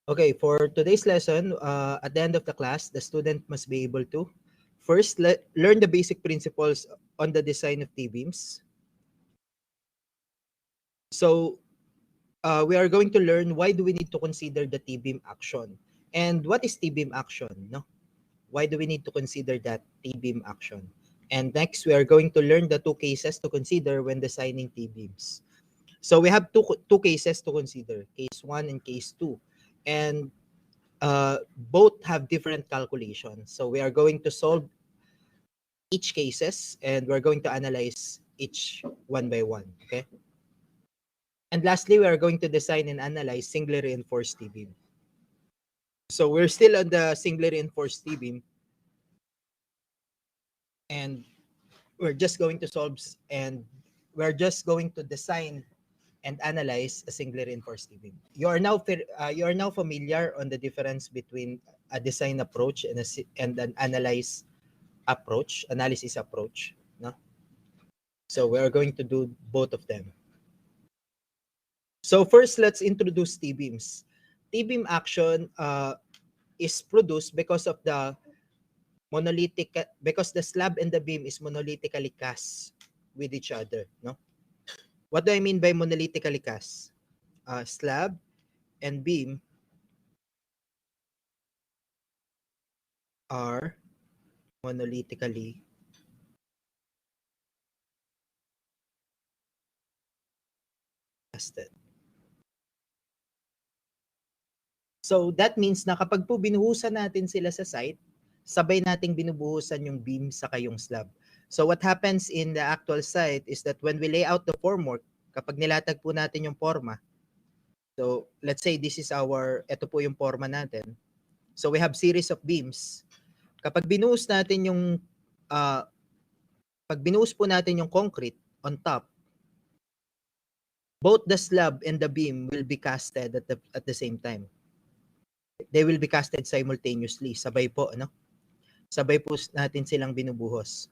Okay, for today's lesson, at the end of the class, the student must be able to first learn the basic principles on the design of T-beams. So we are going to learn why do we need to consider the T-beam action and what is T-beam action, no? Why do we need to consider that T-beam action? And next, we are going to learn the two cases to consider when designing T-beams. So we have two cases to consider, case 1 and case 2. And both have different calculations. So we are going to solve each cases and we're going to analyze each one by one. Okay. And lastly, we are going to design and analyze singly reinforced T-beam. So we're still on the singly reinforced T-beam, and we're just going to solve and we're just going to design and analyze a singly reinforced T-beam. You are now familiar on the difference between a design approach and an analysis approach, no? So we are going to do both of them. So first, let's introduce T-beams. T-beam action is produced because of the because the slab and the beam is monolithically cast with each other, no? What do I mean by monolithically cast? Slab and beam are monolithically casted. So that means na kapag po binuhusan natin sila sa site, sabay nating binubuhusan yung beam saka yung slab. So what happens in the actual site is that when we lay out the formwork, kapag nilatag po natin yung forma, so let's say ito po yung forma natin. So we have series of beams. Kapag binuhos natin pag binuhos po natin yung concrete on top, both the slab and the beam will be casted at the same time. They will be casted simultaneously. Sabay po, ano? Sabay po natin silang binubuhos.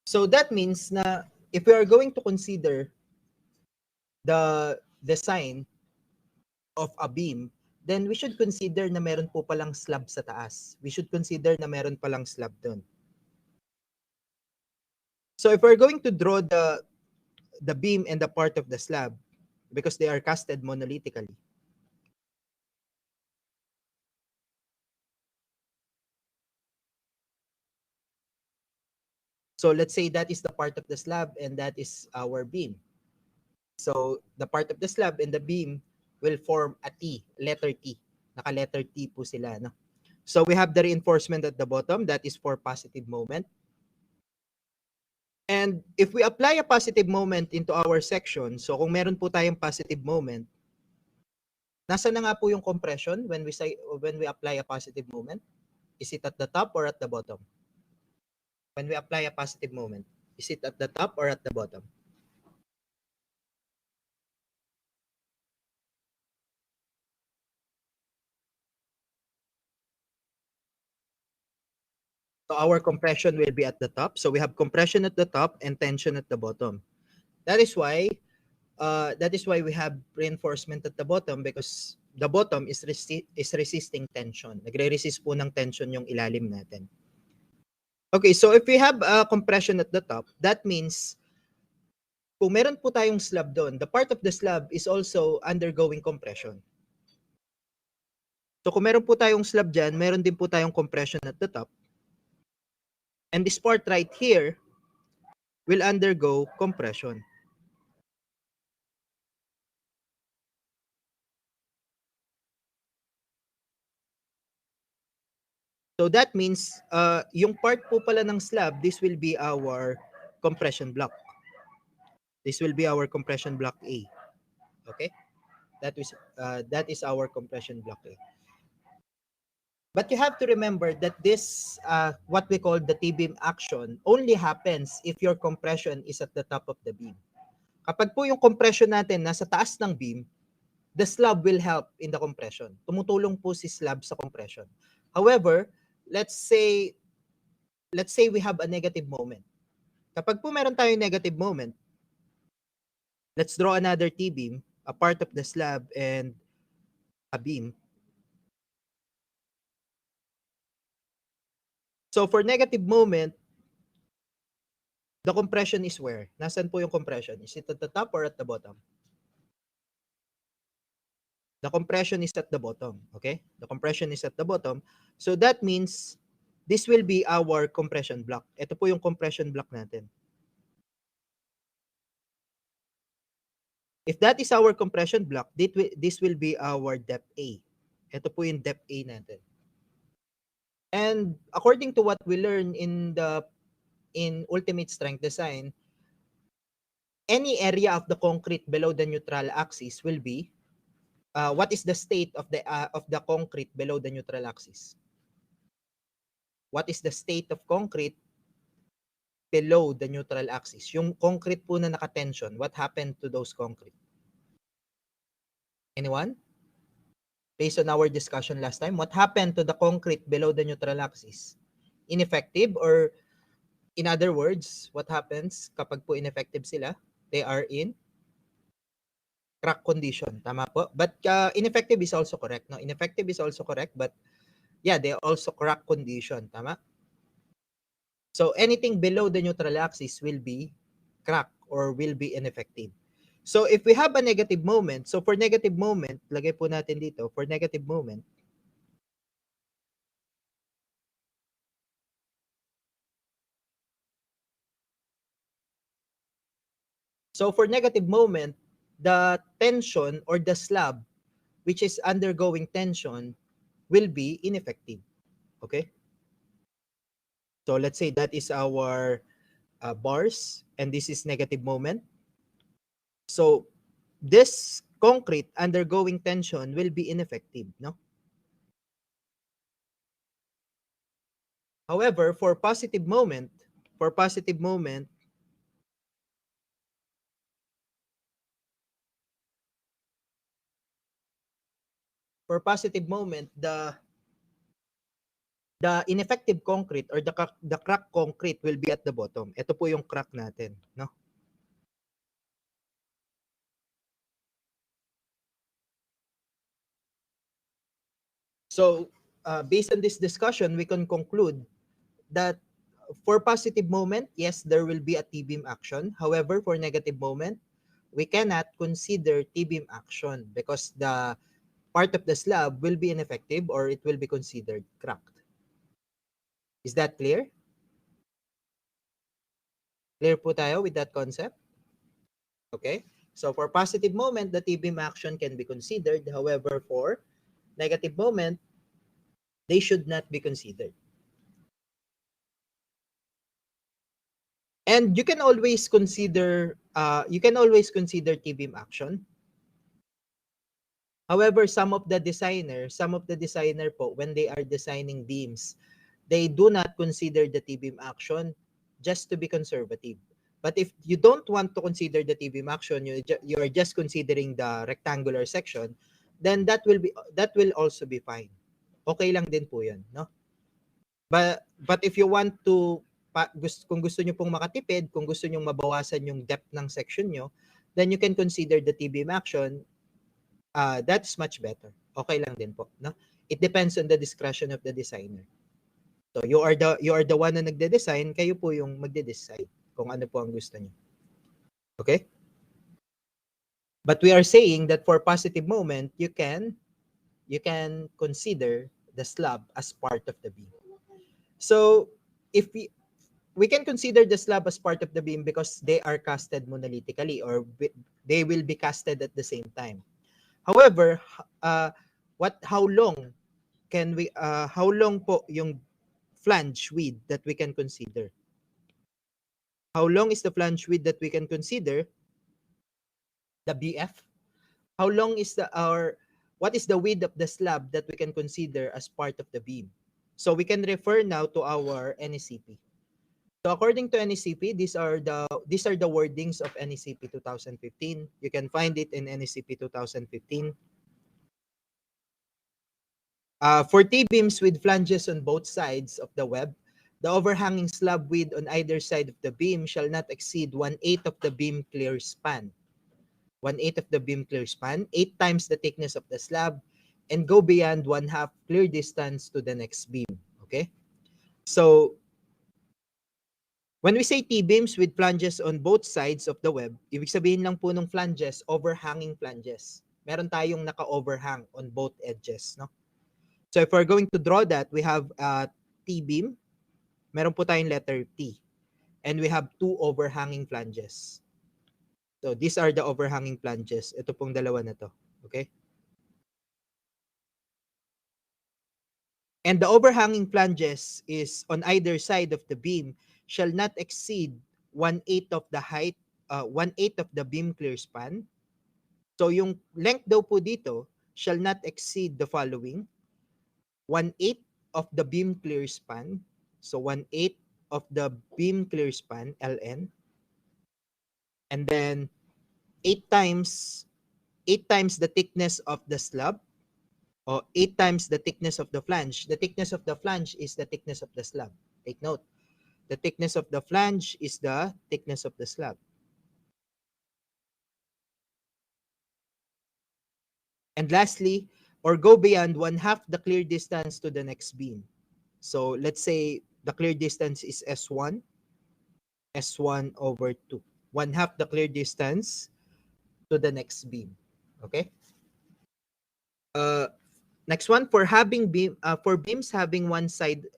So that means na if we are going to consider the design of a beam, then we should consider na meron po palang slab sa taas. We should consider na meron palang slab doon. So if we're going to draw the beam and the part of the slab, because they are casted monolithically, so let's say that is the part of the slab and that is our beam. So the part of the slab and the beam will form a T, letter T. Naka-letter T po sila, no? So we have the reinforcement at the bottom, that is for positive moment. And if we apply a positive moment into our section, so kung meron po tayong positive moment, nasa na nga po yung compression when we apply a positive moment? Is it at the top or at the bottom? When we apply a positive moment, is it at the top or at the bottom? So our compression will be at the top. So we have compression at the top and tension at the bottom. That is why we have reinforcement at the bottom, because the bottom is resisting tension. Nagre-resist po ng tension yung ilalim natin. Okay, so if we have compression at the top, that means kung meron po tayong slab doon, the part of the slab is also undergoing compression. So kung meron po tayong slab dyan, meron din po tayong compression at the top. And this part right here will undergo compression. So that means yung part po pala ng slab, this will be our compression block. This will be our compression block A. Okay? That is our compression block A. But you have to remember that this, what we call the T-beam action, only happens if your compression is at the top of the beam. Kapag po yung compression natin nasa taas ng beam, the slab will help in the compression. Tumutulong po si slab sa compression. However, let's say we have a negative moment. Kapag po meron tayong negative moment, let's draw another T-beam. a part of the slab and a beam. So for negative moment, the compression is where? Nasaan po yung compression? Is it at the top or at the bottom? The compression is at the bottom, okay? The compression is at the bottom. So that means this will be our compression block. Ito po yung compression block natin. If that is our compression block, this will be our depth A. Ito po yung depth A natin. And according to what we learned in ultimate strength design, any area of the concrete below the neutral axis will be what is the state of the concrete below the neutral axis? What is the state of concrete below the neutral axis? Yung concrete po na naka-tension, what happened to those concrete? Anyone? Based on our discussion last time, what happened to the concrete below the neutral axis? Ineffective, or in other words, what happens kapag po ineffective sila? They are in crack condition. Tama po? But ineffective is also correct. No? Ineffective is also correct, but yeah, they are also crack condition. Tama? So anything below the neutral axis will be crack or will be ineffective. So if we have a negative moment, so for negative moment, lagay po natin dito, for negative moment, so for negative moment, the tension or the slab which is undergoing tension will be ineffective. Okay? So let's say that is our bars and this is negative moment. So this concrete undergoing tension will be ineffective, no? However, for positive moment, the ineffective concrete or the crack concrete will be at the bottom. Ito po yung crack natin, no? So, based on this discussion, we can conclude that for positive moment, yes, there will be a T-beam action. However, for negative moment, we cannot consider T-beam action because the part of the slab will be ineffective or it will be considered cracked. Is that clear? Clear po tayo with that concept? Okay. So for positive moment, the T-beam action can be considered. However, for negative moment, they should not be considered. And you can always consider T-beam action. However, some of the designer po, when they are designing beams, they do not consider the T-beam action just to be conservative. But if you don't want to consider the T-beam action, you are just considering the rectangular section, then that will also be fine. Okay lang din po 'yan, no? But if you want to kung gusto niyo pong makatipid, kung gusto niyo mabawasan yung depth ng section niyo, then you can consider the T-beam action. That's much better. Okay lang din po, no? It depends on the discretion of the designer. So you are the one na nagde-design, kayo po yung magde-decide kung ano po ang gusto niyo. Okay? But we are saying that for positive moment, you can consider the slab as part of the beam. So if we can consider the slab as part of the beam because they are casted monolithically or they will be casted at the same time. However, how long po yung flange width that we can consider? How long is the flange width that we can consider? The BF? How long is what is the width of the slab that we can consider as part of the beam? So we can refer now to our NECP. So according to NECP, these are the wordings of NECP 2015. You can find it in NECP 2015. For T-beams with flanges on both sides of the web, the overhanging slab width on either side of the beam shall not exceed 1/8 of the beam clear span. 1/8 of the beam clear span, 8 times the thickness of the slab, and go beyond 1/2 clear distance to the next beam. Okay? So, when we say T-beams with flanges on both sides of the web, ibig sabihin lang po ng flanges, overhanging flanges. Meron tayong naka-overhang on both edges, no? So if we're going to draw that, we have a T-beam. Meron po tayong letter T. And we have two overhanging flanges. So these are the overhanging flanges. Ito pong dalawa na to. Okay? And the overhanging flanges is on either side of the beam shall not exceed 1/8 of the height, 1/8 of the beam clear span. So yung length daw po dito shall not exceed the following: 1/8 of the beam clear span. So 1/8 of the beam clear span, LN. And then 8 times the thickness of the slab, or 8 times the thickness of the flange. The thickness of the flange is the thickness of the slab. Take note. The thickness of the flange is the thickness of the slab. And lastly, or go beyond 1/2 the clear distance to the next beam. So let's say the clear distance is S1 over 2. 1/2 the clear distance to the next beam. Okay? Next one, for beams having one side,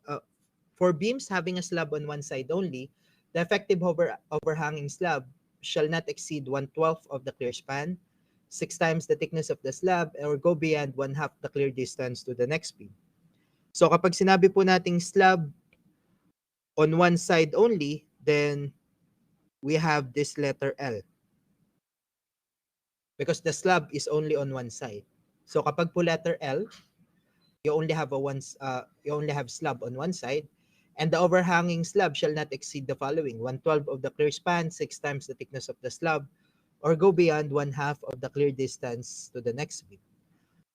for beams having a slab on one side only, the effective overhanging slab shall not exceed 1/12 of the clear span, 6 times the thickness of the slab, or go beyond 1/2 the clear distance to the next beam. So kapag sinabi po nating slab on one side only, then we have this letter L. Because the slab is only on one side. So kapag po letter L, you only have slab on one side, and the overhanging slab shall not exceed the following: 1/12 of the clear span, 6 times the thickness of the slab, or go beyond 1/2 of the clear distance to the next beam.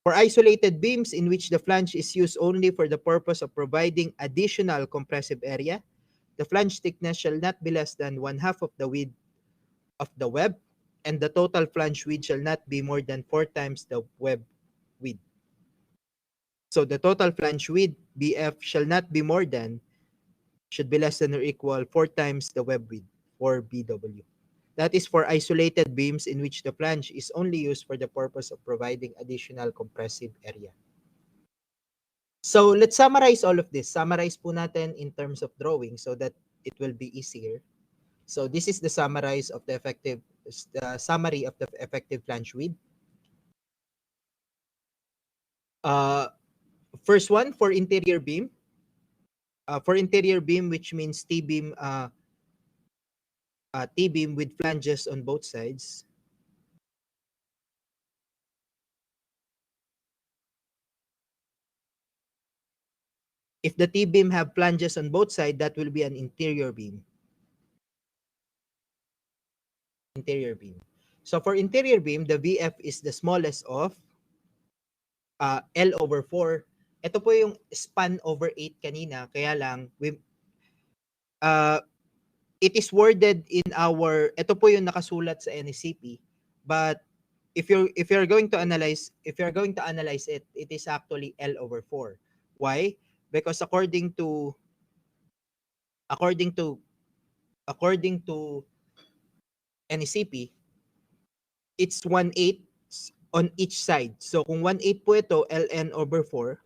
For isolated beams in which the flange is used only for the purpose of providing additional compressive area, the flange thickness shall not be less than 1/2 of the width of the web, and the total flange width shall not be more than 4 times the web width. So the total flange width, BF, should be less than or equal 4 times the web width, for BW. That is for isolated beams in which the flange is only used for the purpose of providing additional compressive area. So let's summarize all of this. Summarize po natin in terms of drawing so that it will be easier. So this is the summary of the effective flange width. First one, for interior beam. For interior beam, which means T-beam with flanges on both sides. If the T-beam have flanges on both sides, that will be an interior beam. Interior beam. So for interior beam, the VF is the smallest of L over 4. Ito po yung span over 8 kanina, kaya lang it is worded in ito po yung nakasulat sa NSCP, but if you're going to analyze it, it is actually L over 4. Why? Because according to NSCP, it's 1/8 on each side. So kung 1/8 po ito, ln over 4.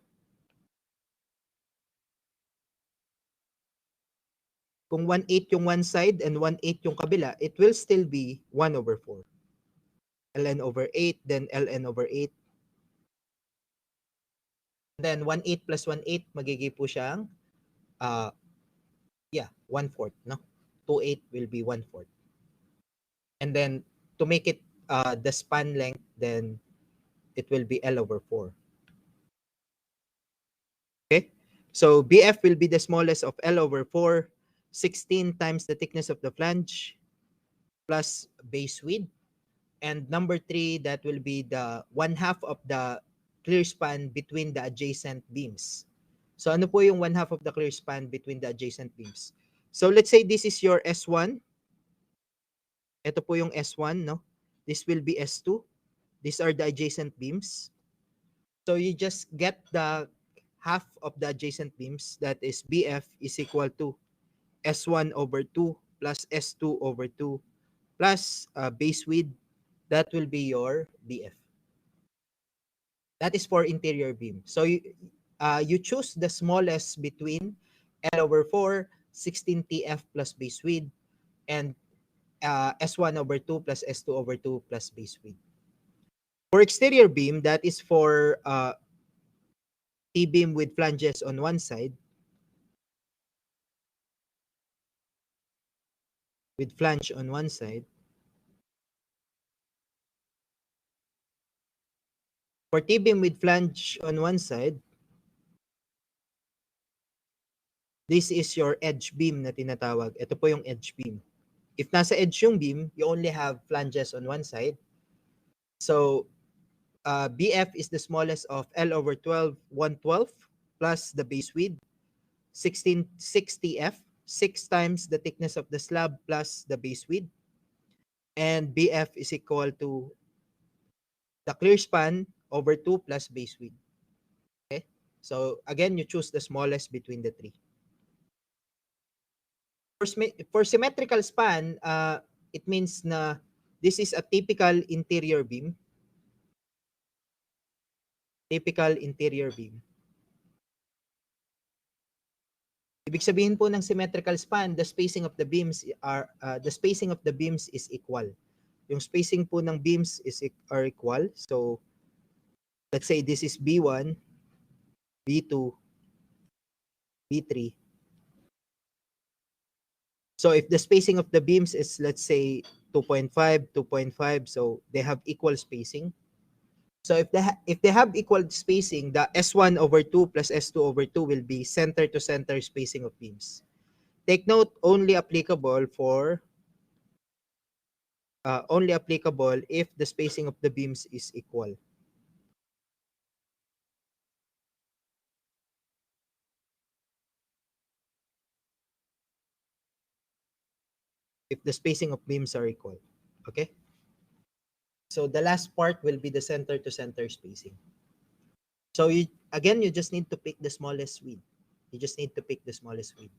Kung 1/8 yung one side and 1/8 yung kabila, it will still be 1 over 4. ln over 8, then ln over 8. Then 1/8 plus 1/8, magiging po siyang 1/4, no? 2/8 will be 1/4. And then to make it the span length, then it will be L over 4. Okay? So BF will be the smallest of L over 4, 16 times the thickness of the flange plus base width. And number 3, that will be the 1/2 of the clear span between the adjacent beams. So ano po yung 1/2 of the clear span between the adjacent beams? So let's say this is your S1. Ito po yung S1, no? This will be S2. These are the adjacent beams. So you just get the half of the adjacent beams, that is BF is equal to S1 over 2 plus S2 over 2 plus base width. That will be your BF. That is for interior beam. So you choose the smallest between L over 4, 16 TF plus base width, and S1 over 2 plus S2 over 2 plus base width. For exterior beam, that is for T-beam with flanges on one side, with flange on one side. For T-beam with flange on one side, this is your edge beam na tinatawag. Ito po yung edge beam. If nasa edge yung beam, you only have flanges on one side. So, BF is the smallest of L over 12, 1/12 plus the base width, 1660F, 6 times the thickness of the slab plus the base width. And BF is equal to the clear span over 2 plus base width. Okay? So, again, you choose the smallest between the three. For symmetrical span, it means na this is a typical interior beam. Typical interior beam. Ibig sabihin po ng symmetrical span, the spacing of the beams is equal. Yung spacing po ng beams are equal. So let's say this is B1, B2, B3. So if the spacing of the beams is, let's say, 2.5, 2.5, so they have equal spacing. So if they have equal spacing, the S1 over 2 plus S2 over 2 will be center to center spacing of beams. Take note, only applicable if the spacing of the beams is equal. If the spacing of beams are equal. Okay? So the last part will be the center to center spacing. So you just need to pick the smallest width. You just need to pick the smallest width.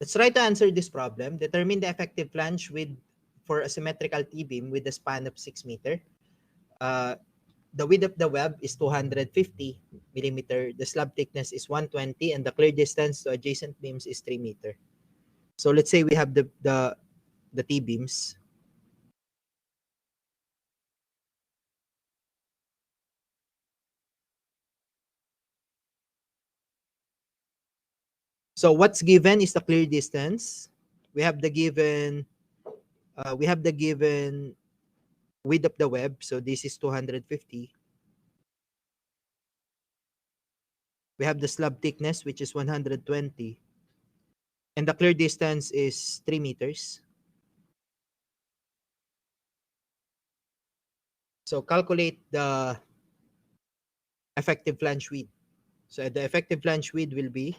Let's try to answer this problem. Determine the effective flange width for a symmetrical T-beam with a span of 6 meters. The width of the web is 250 millimeter. The slab thickness is 120, and the clear distance to adjacent beams is 3 meters. So let's say we have the T-beams. So what's given is the clear distance. We have the given width of the web. So this is 250. We have the slab thickness, which is 120. And the clear distance is 3 meters. So calculate the effective flange width. So the effective flange width will be,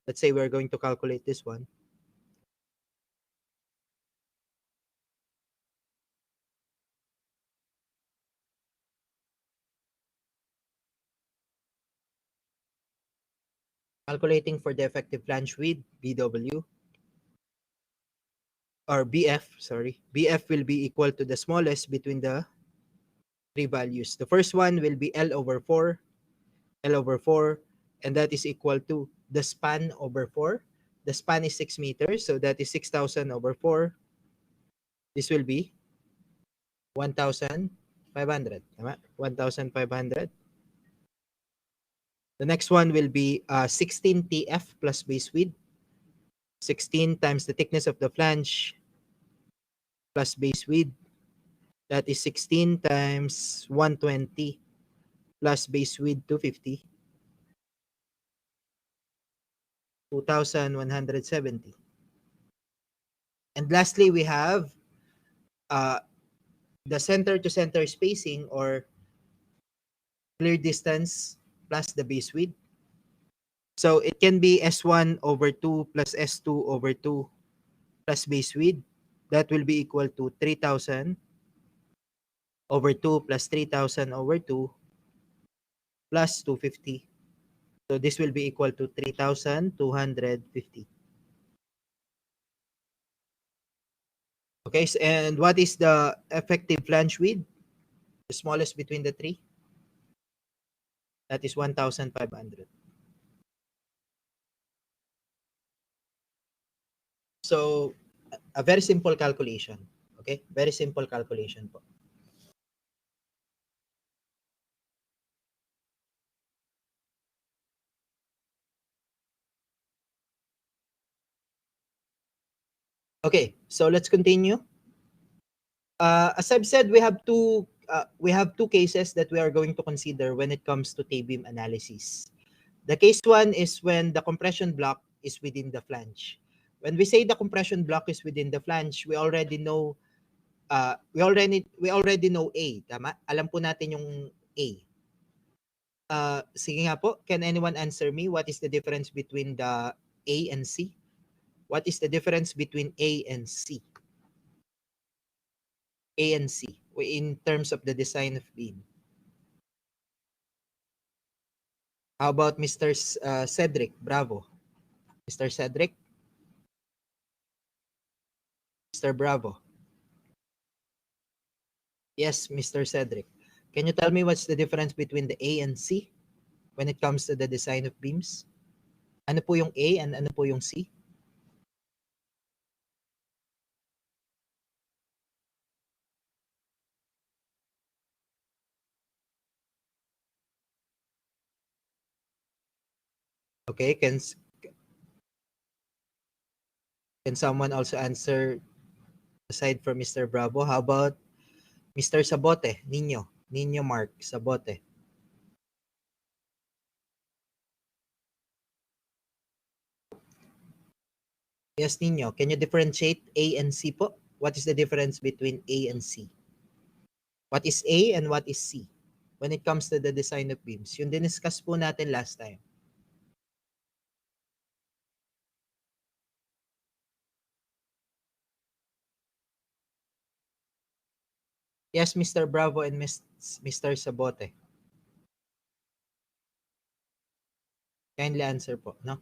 let's say we're going to calculate this one. Calculating for the effective flange width, BW, or BF, sorry. BF will be equal to the smallest between the three values. The first one will be L over 4, and that is equal to the span over 4. The span is 6 meters, so that is 6,000 over 4. This will be 1,500. 1,500. The next one will be 16 TF plus base width. 16 times the thickness of the flange plus base width. That is 16 times 120 plus base width 250. 2,170. And lastly, we have the center to center spacing, or clear distance plus the base width. So it can be S1 over 2 plus S2 over 2 plus base width. that will be equal to 3,000 over 2 plus 3,000 over 2 plus 250. So this will be equal to 3,250. Okay, and what is the effective flange width? The smallest between the three? That is 1,500. So, a very simple calculation. Okay, very simple calculation po. Okay, so let's continue. As I've said, we have two cases that we are going to consider when it comes to T-beam analysis. The case one is when the compression block is within the flange. When we say the compression block is within the flange, we already know know A, tama? Alam po natin yung A. Sige nga po, can anyone answer me what is the difference between the A and C? What is the difference between A and C? A and C in terms of the design of beam. How about Mr. Cedric Bravo? Mr. Cedric? Mr. Bravo? Yes, Mr. Cedric. Can you tell me what's the difference between the A and C when it comes to the design of beams? Ano po yung A and ano po yung C? Okay, can someone also answer aside from Mr. Bravo? How about Mr. Sabote? Nino Mark Sabote. Yes, Nino. Can you differentiate A and C po? What is the difference between A and C? What is A and what is C when it comes to the design of beams? Yung diniscuss po natin last time. Yes, Mr. Bravo and Mr. Sabote. Kindly answer po, no?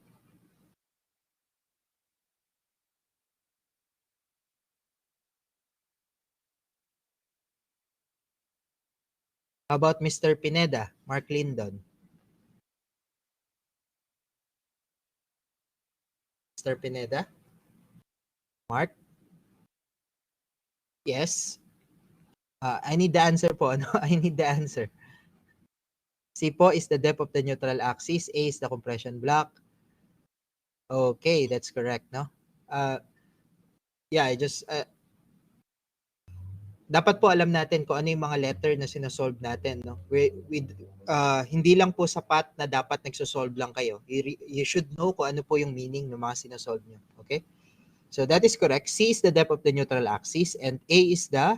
How about Mr. Pineda, Mark Lindon? Mr. Pineda? Mark? Yes? I need the answer po, no? I need the answer. C po is the depth of the neutral axis. A is the compression block. Okay, that's correct, no? Yeah, dapat po alam natin kung ano yung mga letter na sinasolve natin, no? Hindi lang po sapat na dapat nagsosolve lang kayo. You should know kung ano po yung meaning ng mga sinasolve nyo. Okay? So that is correct. C is the depth of the neutral axis and A is the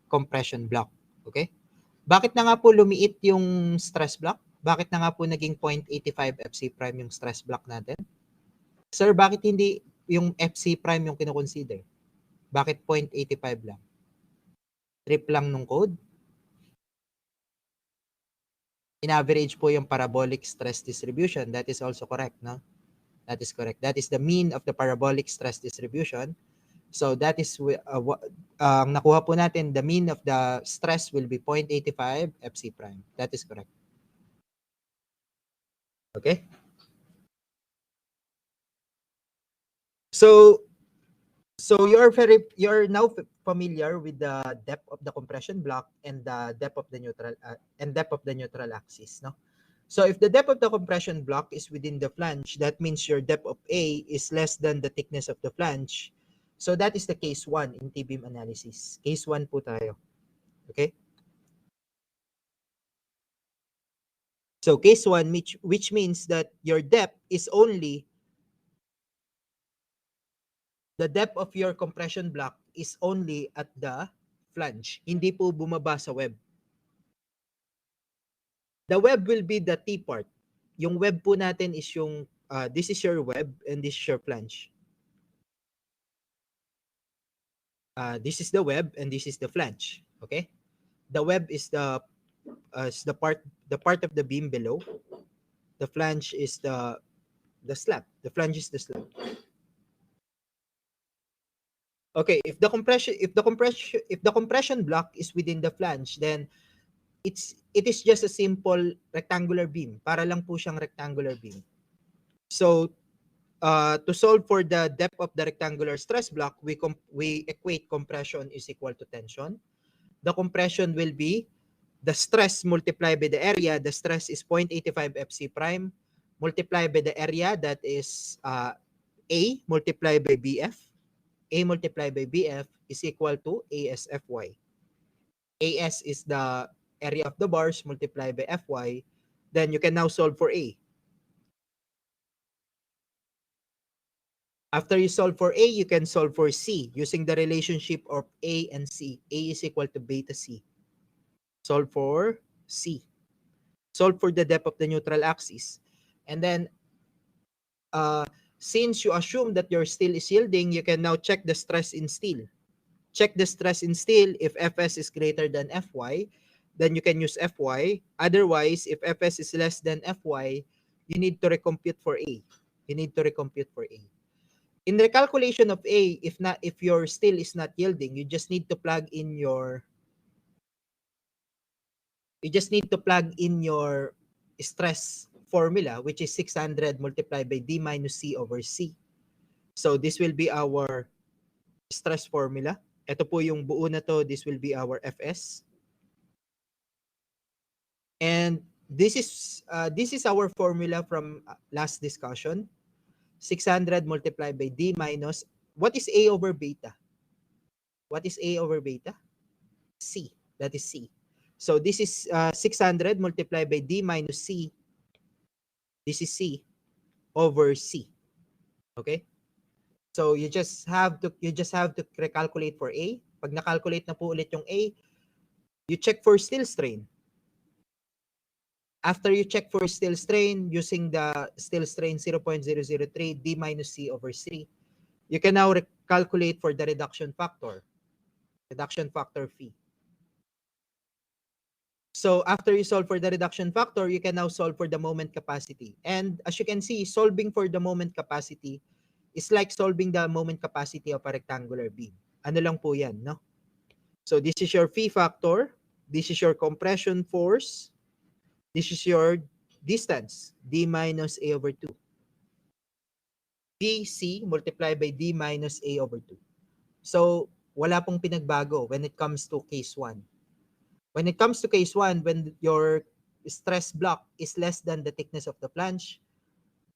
compression block. Okay? Bakit na nga po lumiit yung stress block? Bakit na nga po naging 0.85 FC prime yung stress block natin? Sir, bakit hindi yung FC prime yung kinoconsider? Bakit 0.85 lang? Trip lang nung code? In average po yung parabolic stress distribution. That is also correct, no? That is correct. That is the mean of the parabolic stress distribution. So that is nakuha po natin, the mean of the stress will be 0.85 FC prime. That is correct. Okay? So you're now familiar with the depth of the compression block and the depth of the neutral axis, no? So if the depth of the compression block is within the flange, that means your depth of A is less than the thickness of the flange. So that is the case 1 in T-beam analysis. Case 1 po tayo. Okay? So case 1, which means that your depth is only the depth of your compression block is only at the flange. Hindi po bumaba sa web. The web will be the T part. Yung web po natin is yung, this is your web and this is your flange. This is the web and this is the flange. Okay, the web is the part of the beam below. The flange is the slab. The flange is the slab. Okay, if the compression block is within the flange, then it is just a simple rectangular beam. Para lang po siyang rectangular beam. So to solve for the depth of the rectangular stress block, we equate compression is equal to tension. The compression will be the stress multiplied by the area. The stress is 0.85 FC prime multiplied by the area, that is A multiplied by BF. A multiplied by BF is equal to ASFY. AS is the area of the bars multiplied by FY. Then you can now solve for A. After you solve for A, you can solve for C using the relationship of A and C. A is equal to beta C. Solve for C. Solve for the depth of the neutral axis. And then, since you assume that your steel is yielding, you can now check the stress in steel. Check the stress in steel. If Fs is greater than Fy, then you can use Fy. Otherwise, if Fs is less than Fy, you need to recompute for A. You need to recompute for A. In the calculation of A, if your steel is not yielding, you just need to plug in your stress formula, which is 600 multiplied by D minus C over C. So this will be our stress formula. Ito po yung buo na to. This will be our Fs. And this is our formula from last discussion. 600 multiplied by D minus, what is A over beta? What is A over beta? C. That is C. So this is 600 multiplied by D minus C. This is C over C. Okay? So you just have to recalculate for A. Pag na-calculate na po ulit yung A, you check for steel strain. After you check for steel strain using the steel strain 0.003 D minus C over C, you can now calculate for the reduction factor phi. So after you solve for the reduction factor, you can now solve for the moment capacity. And as you can see, solving for the moment capacity is like solving the moment capacity of a rectangular beam. Ano lang po yan, no? So this is your phi factor. This is your compression force. This is your distance, D minus A over 2. PC multiplied by D minus A over 2. So wala pong pinagbago when it comes to case 1. When it comes to case 1, when your stress block is less than the thickness of the flange,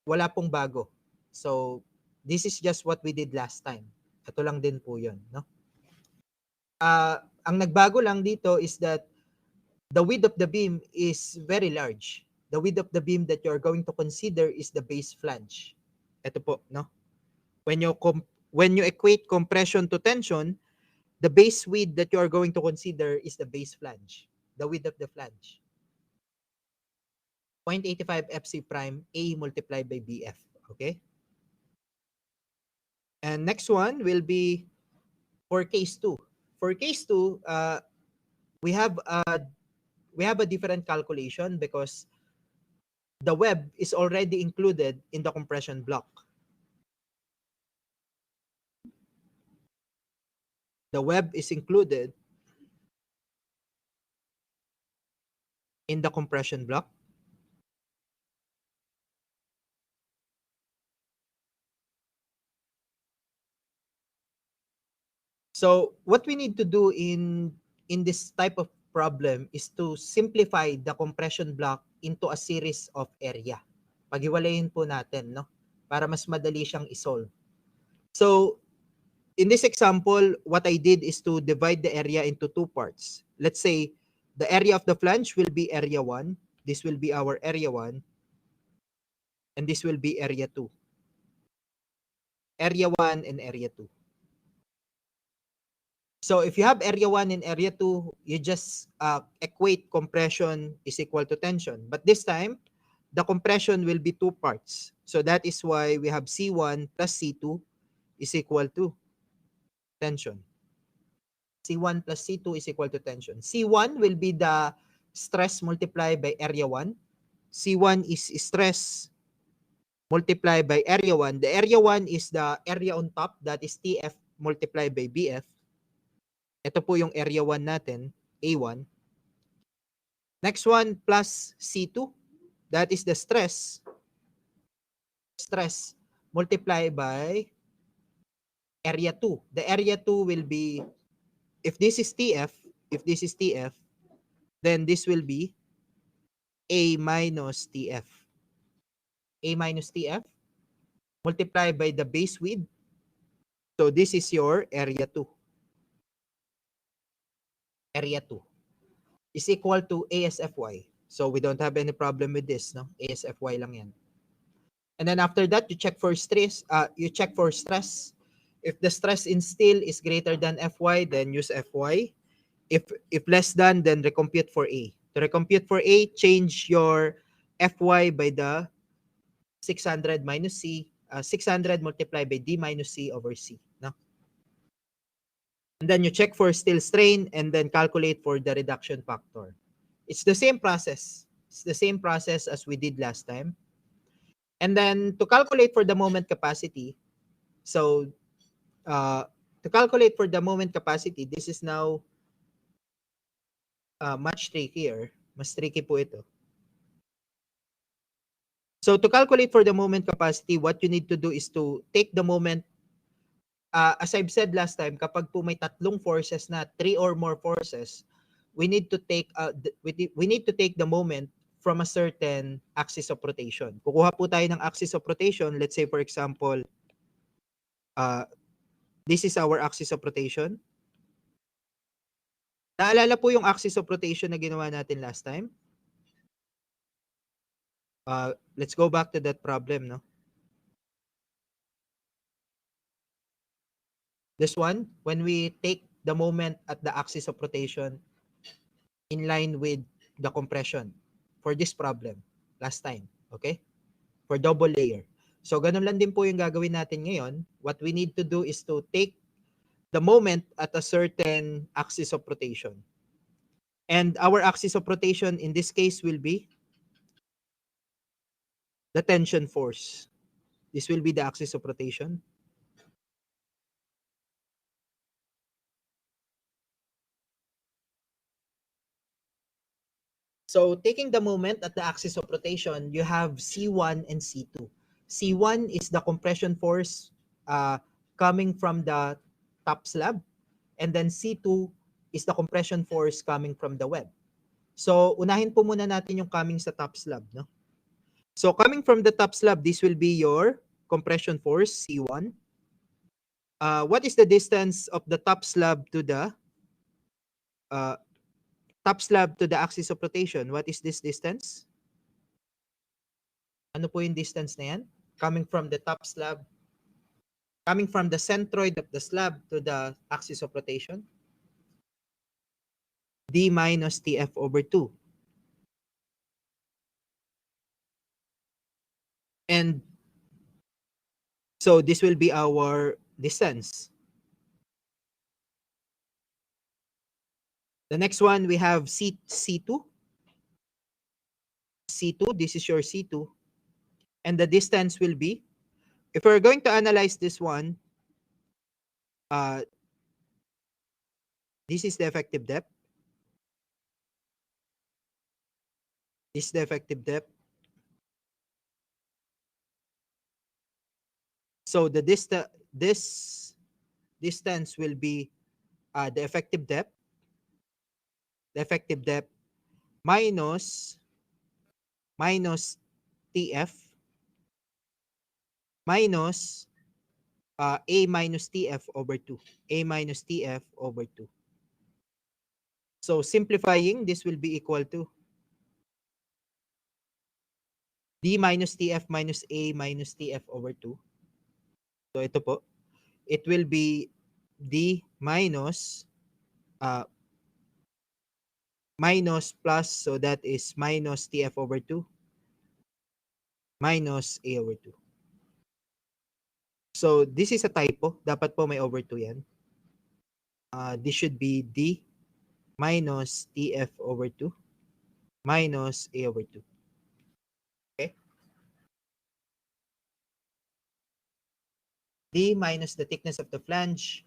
wala pong bago. So this is just what we did last time. Ito lang din po yun, no? Ang nagbago lang dito is that the width of the beam is very large. The width of the beam that you're going to consider is the base flange. Ito po, no? When you equate compression to tension, the base width that you are going to consider is the base flange, the width of the flange. 0.85 FC prime A multiplied by BF, okay? And next one will be for case 2. For case 2, we have a different calculation because the web is already included in the compression block. The web is included in the compression block. So what we need to do in this type of problem is to simplify the compression block into a series of area. Paghiwalayin po natin, no? Para mas madali siyang isolve. So in this example, what I did is to divide the area into two parts. Let's say the area of the flange will be area 1. This will be our area 1. And this will be area 2. Area 1 and area 2. So if you have area 1 and area 2, you just equate compression is equal to tension. But this time, the compression will be two parts. So that is why we have C1 plus C2 is equal to tension. C1 plus C2 is equal to tension. C1 will be the stress multiplied by area 1. C1 is stress multiplied by area 1. The area 1 is the area on top, that is TF multiplied by BF. Ito po yung area 1 natin, A1. Next one, plus C2. That is the stress multiplied by area 2. The area 2 will be, if this is TF, then this will be A minus TF. A minus TF multiplied by the base width. So this is your area 2. Area 2 is equal to ASFY. So we don't have any problem with this, no? ASFY lang yan. And then after that, you check for stress. If the stress in steel is greater than Fy, then use Fy. If less than, then recompute for A. To recompute for A, change your Fy by the 600 minus C, 600 multiplied by D minus C over C. No? And then you check for steel strain and then calculate for the reduction factor. It's the same process. It's the same process as we did last time. And then to calculate for the moment capacity, so to calculate for the moment capacity, this is now much trickier. Mas tricky po ito. So to calculate for the moment capacity, what you need to do is to take the moment, as I've said last time, kapag po may tatlong forces na, 3 or more forces, we need to take the moment from a certain axis of rotation. Kukuha po tayo ng axis of rotation. Let's say, for example, this is our axis of rotation. Naalala po yung axis of rotation na ginawa natin last time? Let's go back to that problem, no? This one, when we take the moment at the axis of rotation in line with the compression for this problem last time, okay? For double layer. So, ganun lang din po yung gagawin natin ngayon. What we need to do is to take the moment at a certain axis of rotation. And our axis of rotation in this case will be the tension force. This will be the axis of rotation. So taking the moment at the axis of rotation, you have C1 and C2. C1 is the compression force coming from the top slab, and then C2 is the compression force coming from the web. So unahin po muna natin yung coming sa top slab, no? So coming from the top slab, this will be your compression force, C1. What is the distance of the top slab to the axis of rotation? What is this distance? Ano po yung distance na yan? Coming from the top slab, coming from the centroid of the slab to the axis of rotation? D minus TF over 2. And so this will be our distance. The next one, we have C2. C2, this is your C2. And the distance will be, if we're going to analyze this one, this is the effective depth. This is the effective depth. So this distance will be the effective depth. The effective depth minus TF minus A minus TF over 2. A minus TF over 2. So simplifying, this will be equal to D minus TF minus A minus TF over 2. So ito po, it will be D minus minus plus, so that is minus TF over 2 minus A over 2. So this is a typo. Dapat po may over 2 yan. this should be D minus TF over 2 minus A over 2. Okay? D minus the thickness of the flange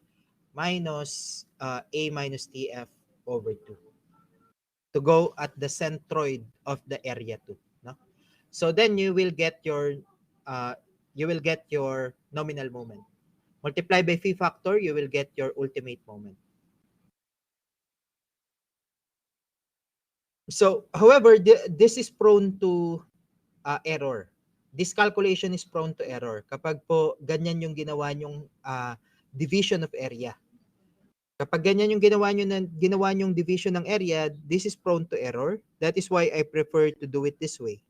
minus A minus TF over 2 to go at the centroid of the area 2. No? So then you will get your nominal moment. Multiply by phi factor, you will get your ultimate moment. So, however, this is prone to error. This calculation is prone to error kapag po ganyan yung ginawa nyong division of area. Kapag ganyan yung ginawa nyong division ng area, this is prone to error. That is why I prefer to do it this way.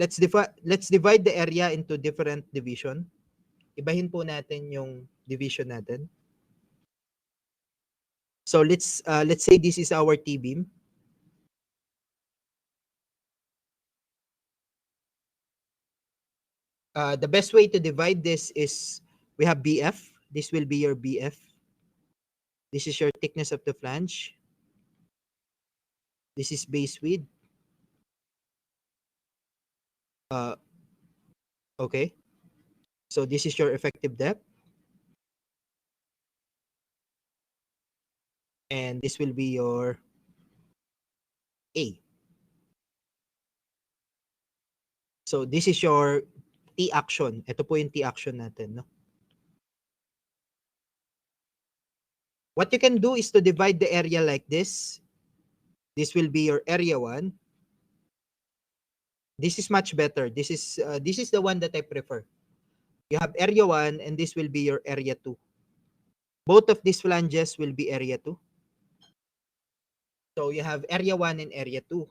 Let's divide the area into different division. Ibahin po natin yung division natin. So let's say this is our T-beam. The best way to divide this is we have BF. This will be your BF. This is your thickness of the flange. This is base width. Okay. So this is your effective depth. And this will be your A. So this is your T action. Ito po yung T action natin, no? What you can do is to divide the area like this. This will be your area 1. This is much better. This is the one that I prefer. You have area 1 and this will be your area 2. Both of these flanges will be area 2. So you have area 1 and area 2.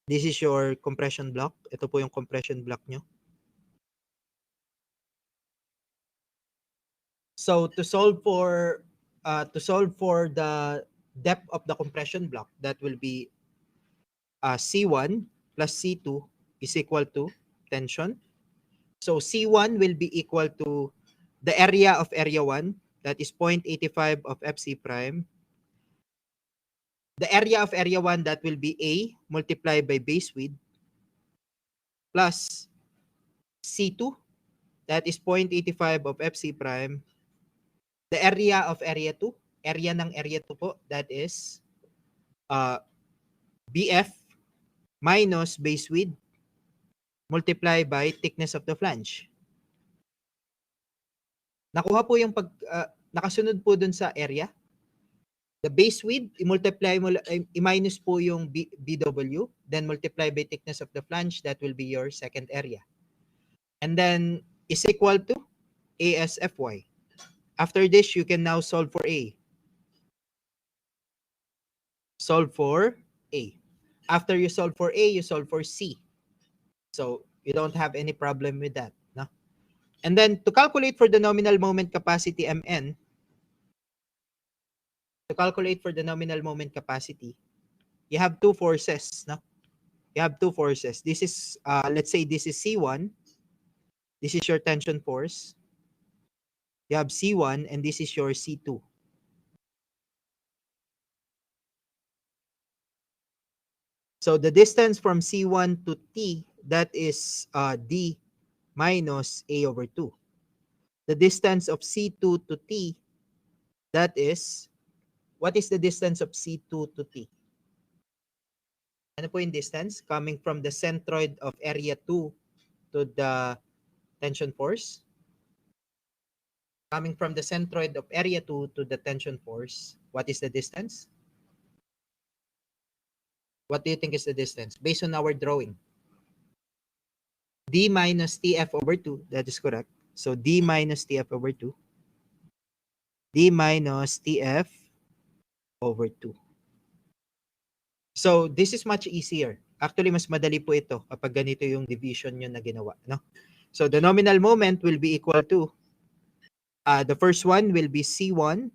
This is your compression block. Ito po yung compression block nyo. So to solve for the depth of the compression block, that will be C1 plus C2 is equal to tension. So C1 will be equal to the area of area 1, that is 0.85 of FC prime. The area of area 1, that will be A multiplied by base width plus C2, that is 0.85 of FC prime. The area of area 2, area ng area 2 po, that is BF minus base width multiplied by thickness of the flange. Nakuha po yung nakasunod po dun sa area. The base width, i-minus po yung BW, then multiply by thickness of the flange, that will be your second area. And then is equal to ASFY. After this, you can now solve for A. Solve for A. After you solve for A, you solve for C. So you don't have any problem with that. No? And then to calculate for the nominal moment capacity Mn, you have two forces. No? You have two forces. This is, let's say this is C1. This is your tension force. You have C1 and this is your C2. So the distance from C1 to T, that is D minus A over 2. The distance of C2 to T, that is, what is the distance of C2 to T? Ano po yung distance? Coming from the centroid of area 2 to the tension force. Coming from the centroid of area 2 to the tension force, what is the distance? What do you think is the distance? Based on our drawing. D minus TF over 2, that is correct. So D minus TF over 2. D minus TF over 2. So this is much easier. Actually, mas madali po ito kapag ganito yung division nyo na ginawa. No? So the nominal moment will be equal to, the first one will be C1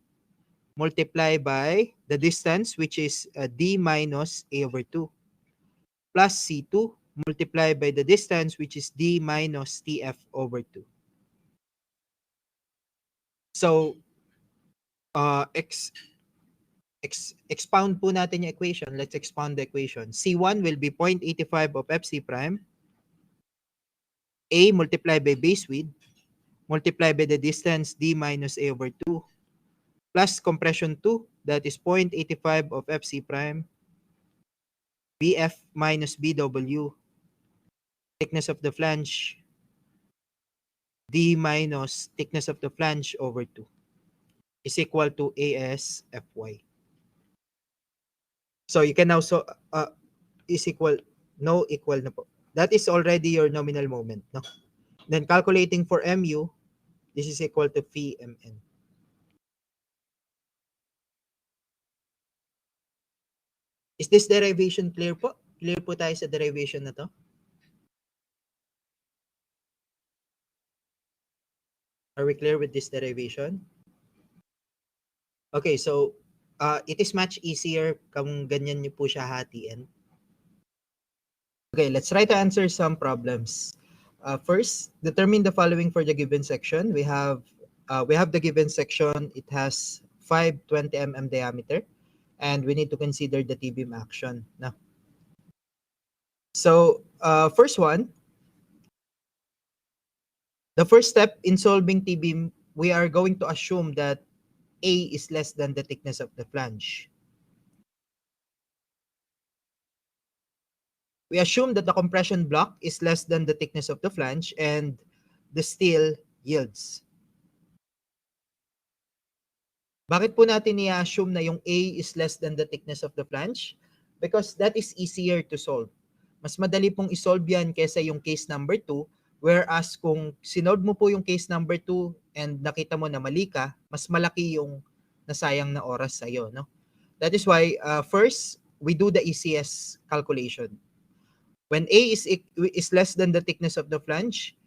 multiplied by the distance, which is D minus A over 2, plus C2 multiplied by the distance, which is D minus TF over 2. So, expound po natin yung equation. Let's expound the equation. C1 will be 0.85 of FC prime. A multiplied by base width multiplied by the distance D minus A over 2 plus compression 2, that is 0.85 of FC prime, BF minus BW, thickness of the flange, D minus thickness of the flange over 2 is equal to AS FY. So you can now is equal, no equal na po. That is already your nominal moment, no? Then calculating for MU, this is equal to phi mn. Is this derivation clear po? Clear po tayo sa derivation na to? Are we clear with this derivation? Okay, so it is much easier kung ganyan niyo po siya hatiin. Okay, let's try to answer some problems. First, determine the following for the given section. We have the given section. It has 520 mm diameter, and we need to consider the T-beam action. Now, so first one, the first step in solving T-beam, we are going to assume that A is less than the thickness of the flange. We assume that the compression block is less than the thickness of the flange and the steel yields. Bakit po natin i-assume na yung A is less than the thickness of the flange? Because that is easier to solve. Mas madali pong isolve yan kaysa yung case number 2, whereas kung sinolve mo po yung case number 2 and nakita mo na mali ka, mas malaki yung nasayang na oras sa'yo, no? That is why first, we do the ECS calculation. When A is less than the thickness of the flange,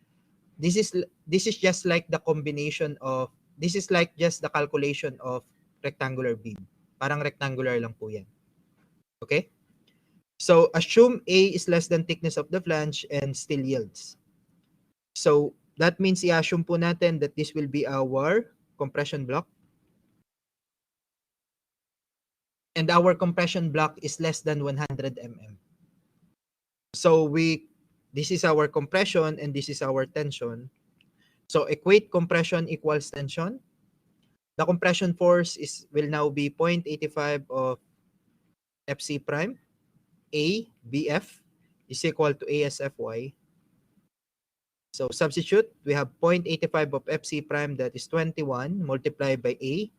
this is just like the combination of, this is like just the calculation of rectangular beam. Parang rectangular lang po yan. Okay? So assume A is less than thickness of the flange and still yields. So that means i-assume po natin that this will be our compression block. And our compression block is less than 100 mm. So this is our compression and this is our tension. So equate compression equals tension. The compression force will now be 0.85 of FC prime. A, BF is equal to ASFY. So substitute, we have 0.85 of FC prime, that is 21, multiplied by A,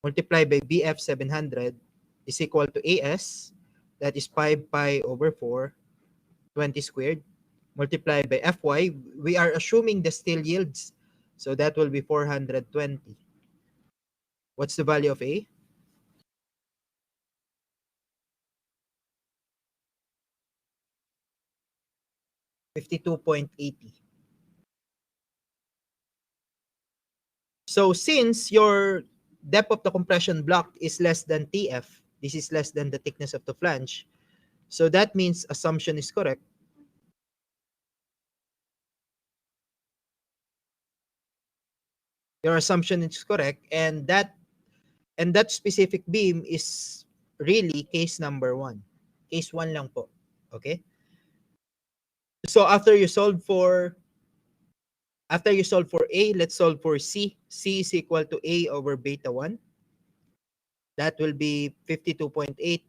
multiplied by BF 700 is equal to AS, that is 5 pi over 4, 20 squared, multiplied by FY. We are assuming the steel yields, so that will be 420. What's the value of A? $52.80. So since your depth of the compression block is less than TF, this is less than the thickness of the flange, so that means assumption is correct. Your assumption is correct, and that specific beam is really case number 1. Case 1 lang po. Okay? So after you solve for A, let's solve for C. C is equal to A over beta 1. That will be 52.8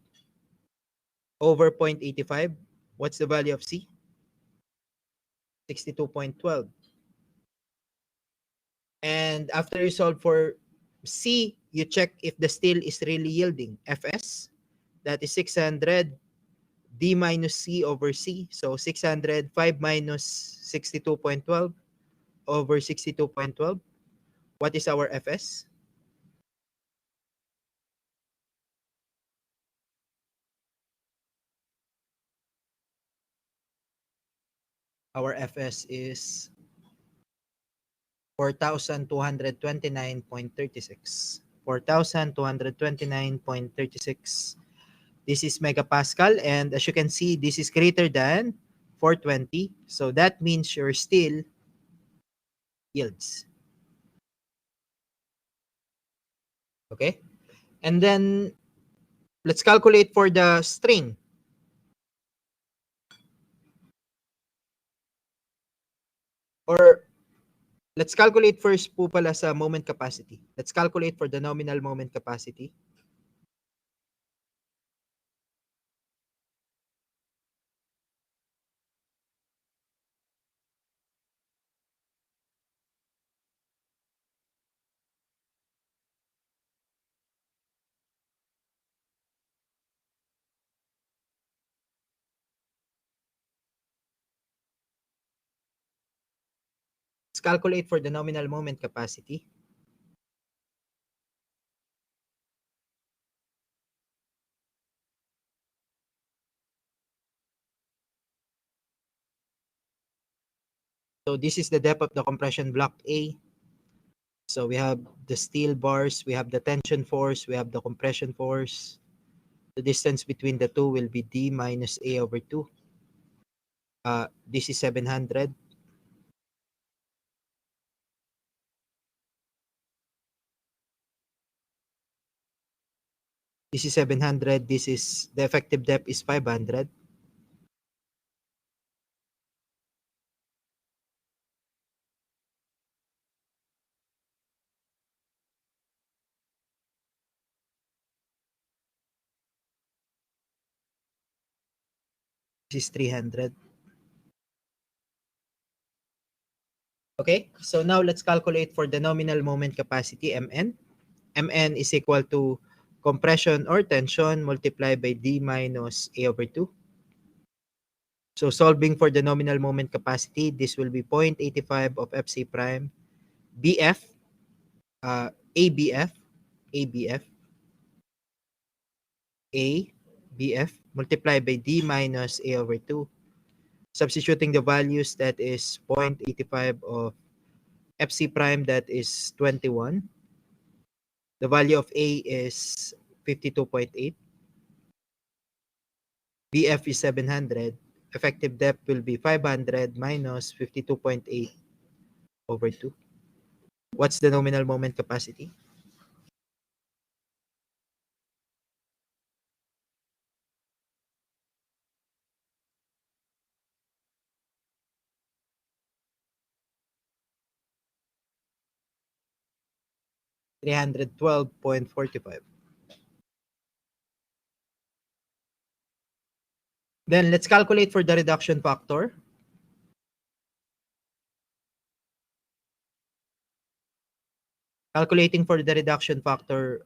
over 0.85. What's the value of C? 62.12. And after you solve for C, you check if the steel is really yielding. Fs, that is 600 D minus C over C. So 605 minus 62.12 over 62.12. What is our Fs? Our Fs is 4,229.36. 4,229.36. This is megapascal, and as you can see, this is greater than 420. So that means your steel yields. Okay? And then let's calculate for the strain. Or let's calculate first po pala sa moment capacity. Let's calculate for the nominal moment capacity. Let's calculate for the nominal moment capacity. So this is the depth of the compression block A. So we have the steel bars, we have the tension force, we have the compression force. The distance between the two will be D minus A over 2. This is 700. This is 700. This is the effective depth is 500. This is 300. Okay, so now let's calculate for the nominal moment capacity, Mn. Mn is equal to compression or tension multiplied by D minus A over 2. So solving for the nominal moment capacity, this will be 0.85 of Fc prime BF, ABF, ABF, ABF multiplied by D minus A over 2. Substituting the values, that is 0.85 of Fc prime, that is 21. The value of A is 52.8. BF is 700. Effective depth will be 500 minus 52.8 over 2. What's the nominal moment capacity? $312.45. Then let's calculate for the reduction factor. Calculating for the reduction factor,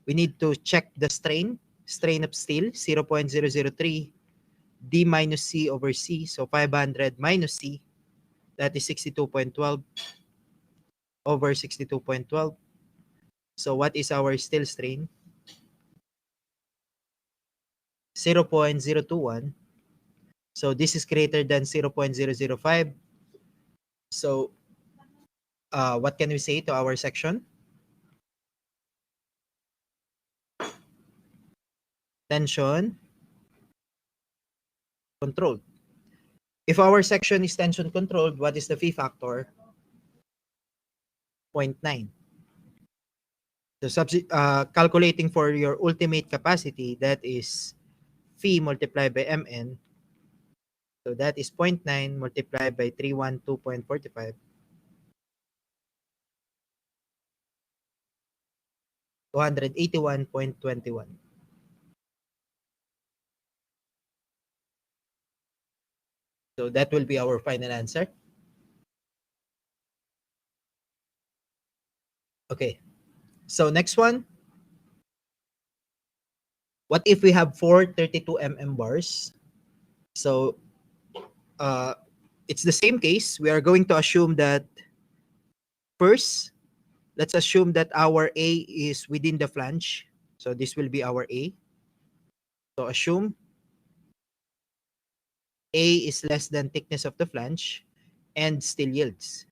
we need to check the strain of steel, 0.003 D minus C over C. So 500 minus C, that is 62.12 over 62.12. So what is our steel strain? 0.021. So this is greater than 0.005. So what can we say to our section? Tension controlled. If our section is tension controlled, what is the phi factor? 0.9. So calculating for your ultimate capacity, that is phi multiplied by Mn. So that is 0.9 multiplied by 312.45. 281.21. So that will be our final answer. Okay. So next one. What if we have four 32 mm bars? So it's the same case. We are going to assume that first, let's assume that our A is within the flange. So this will be our A. So assume A is less than thickness of the flange and still yields.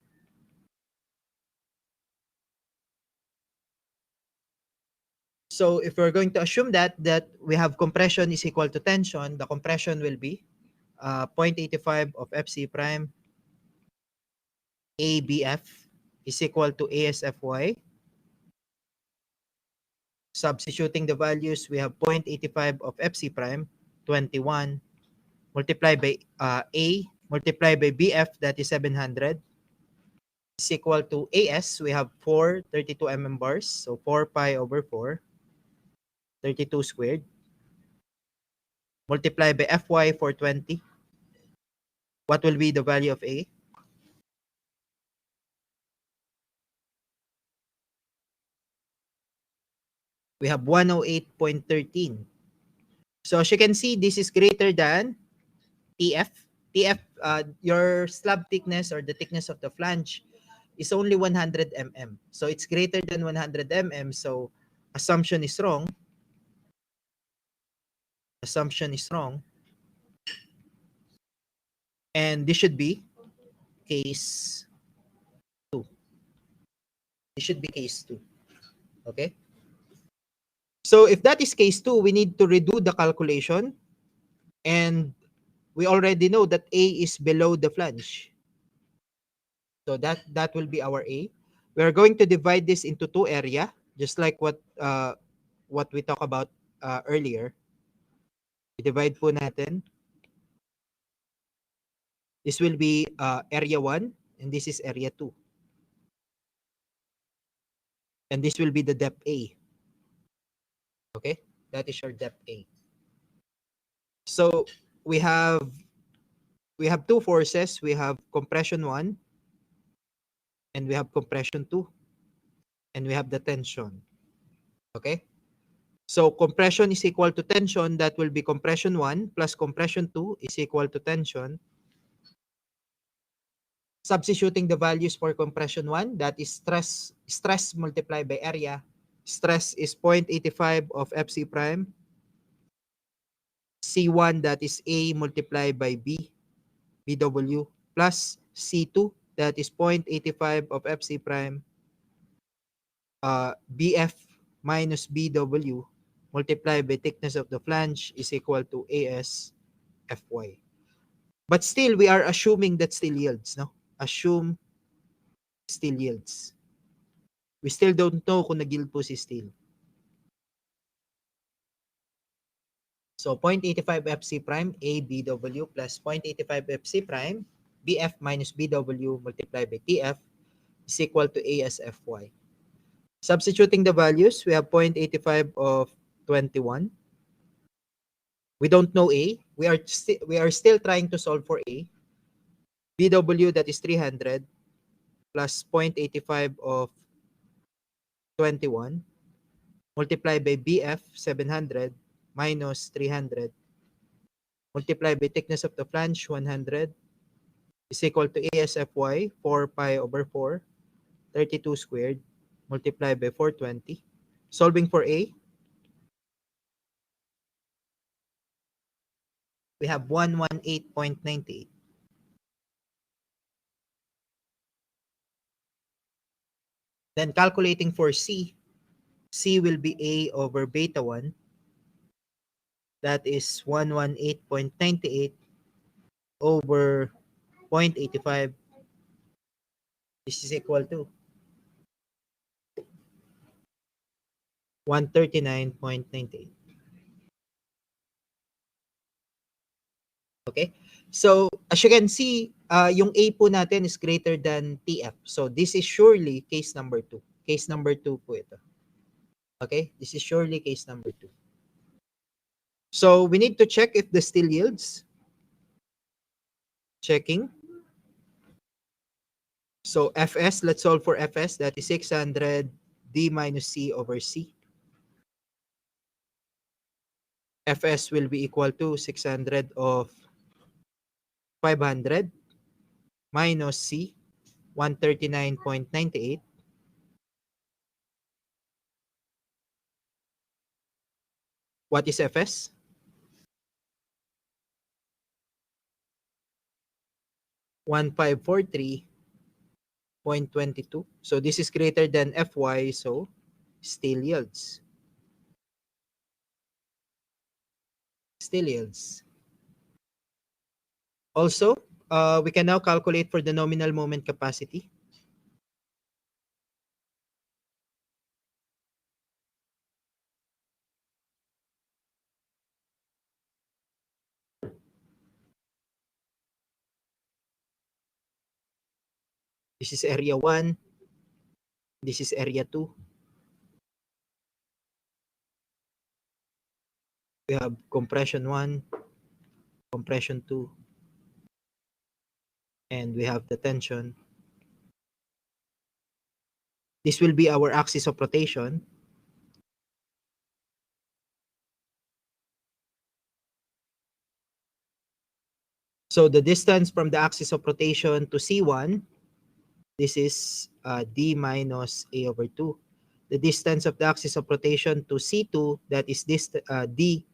So if we're going to assume that we have compression is equal to tension, the compression will be 0.85 of Fc prime ABF is equal to ASFY Substituting the values, we have 0.85 of FC prime, 21, multiplied by A, multiplied by BF, that is 700, is equal to AS, we have 432 mm bars, so 4 pi over 4, 32 squared, multiplied by FY, 420. What will be the value of A? We have 108.13. So as you can see, this is greater than TF. TF, your slab thickness or the thickness of the flange is only 100 mm. So it's greater than 100 mm. So assumption is wrong. Assumption is wrong. And this should be case 2. This should be case 2. Okay? So if that is case 2, we need to redo the calculation. And we already know that A is below the flange. So that will be our A. We are going to divide this into 2 area, just like what we talked about earlier. I-divide po natin. This will be area 1 and this is area 2. And this will be the depth A. Okay? That is your depth A. So we have 2 forces. We have compression 1 and we have compression 2 and we have the tension. Okay? So compression is equal to tension. That will be compression 1 plus compression 2 is equal to tension. Substituting the values for compression 1, that is stress multiplied by area. Stress is 0.85 of FC prime. C1, that is A multiplied by B, BW, plus C2, that is 0.85 of FC prime. BF minus BW multiplied by thickness of the flange is equal to AS FY. But still, we are assuming that still yields, no? Assume still yields. We still don't know kung nag-yield po si steel. So 0.85 FC prime A BW plus 0.85 FC prime BF minus BW multiplied by TF is equal to ASFY. Substituting the values, we have 0.85 of 21. We don't know A. We are still trying to solve for A. BW, that is 300 plus 0.85 of 21 multiplied by BF 700 minus 300 multiplied by thickness of the flange 100 is equal to ASFY 4 pi over 4 32 squared multiplied by 420. Solving for A, we have 118.98. Then calculating for C, C will be A over beta 1. That is 118.98 over 0.85. This is equal to 139.98. Okay? So, as you can see, yung A po natin is greater than TF. So, this is surely case number 2. Case number 2 po ito. Okay? This is surely case number 2. So, we need to check if the steel yields. Checking. So, Fs, let's solve for Fs. That is 600 D minus C over C. Fs will be equal to 600 of 500 minus C, 139.98. What is Fs? $1,543.22. So this is greater than Fy, so steel yields. Steel yields. Also, we can now calculate for the nominal moment capacity. This is area 1. This is area 2. We have compression 1, compression 2, and we have the tension. This will be our axis of rotation. So the distance from the axis of rotation to C1, this is D minus A over 2. The distance of the axis of rotation to C2, that is this D,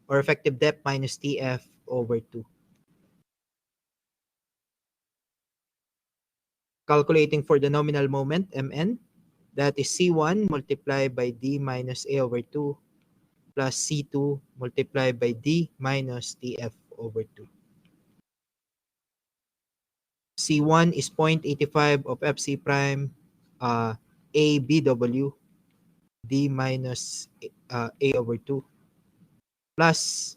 or effective depth, minus TF over 2. Calculating for the nominal moment, Mn, that is C1 multiplied by D minus A over 2 plus C2 multiplied by D minus TF over 2. C1 is 0.85 of FC prime A BW D minus A over 2 plus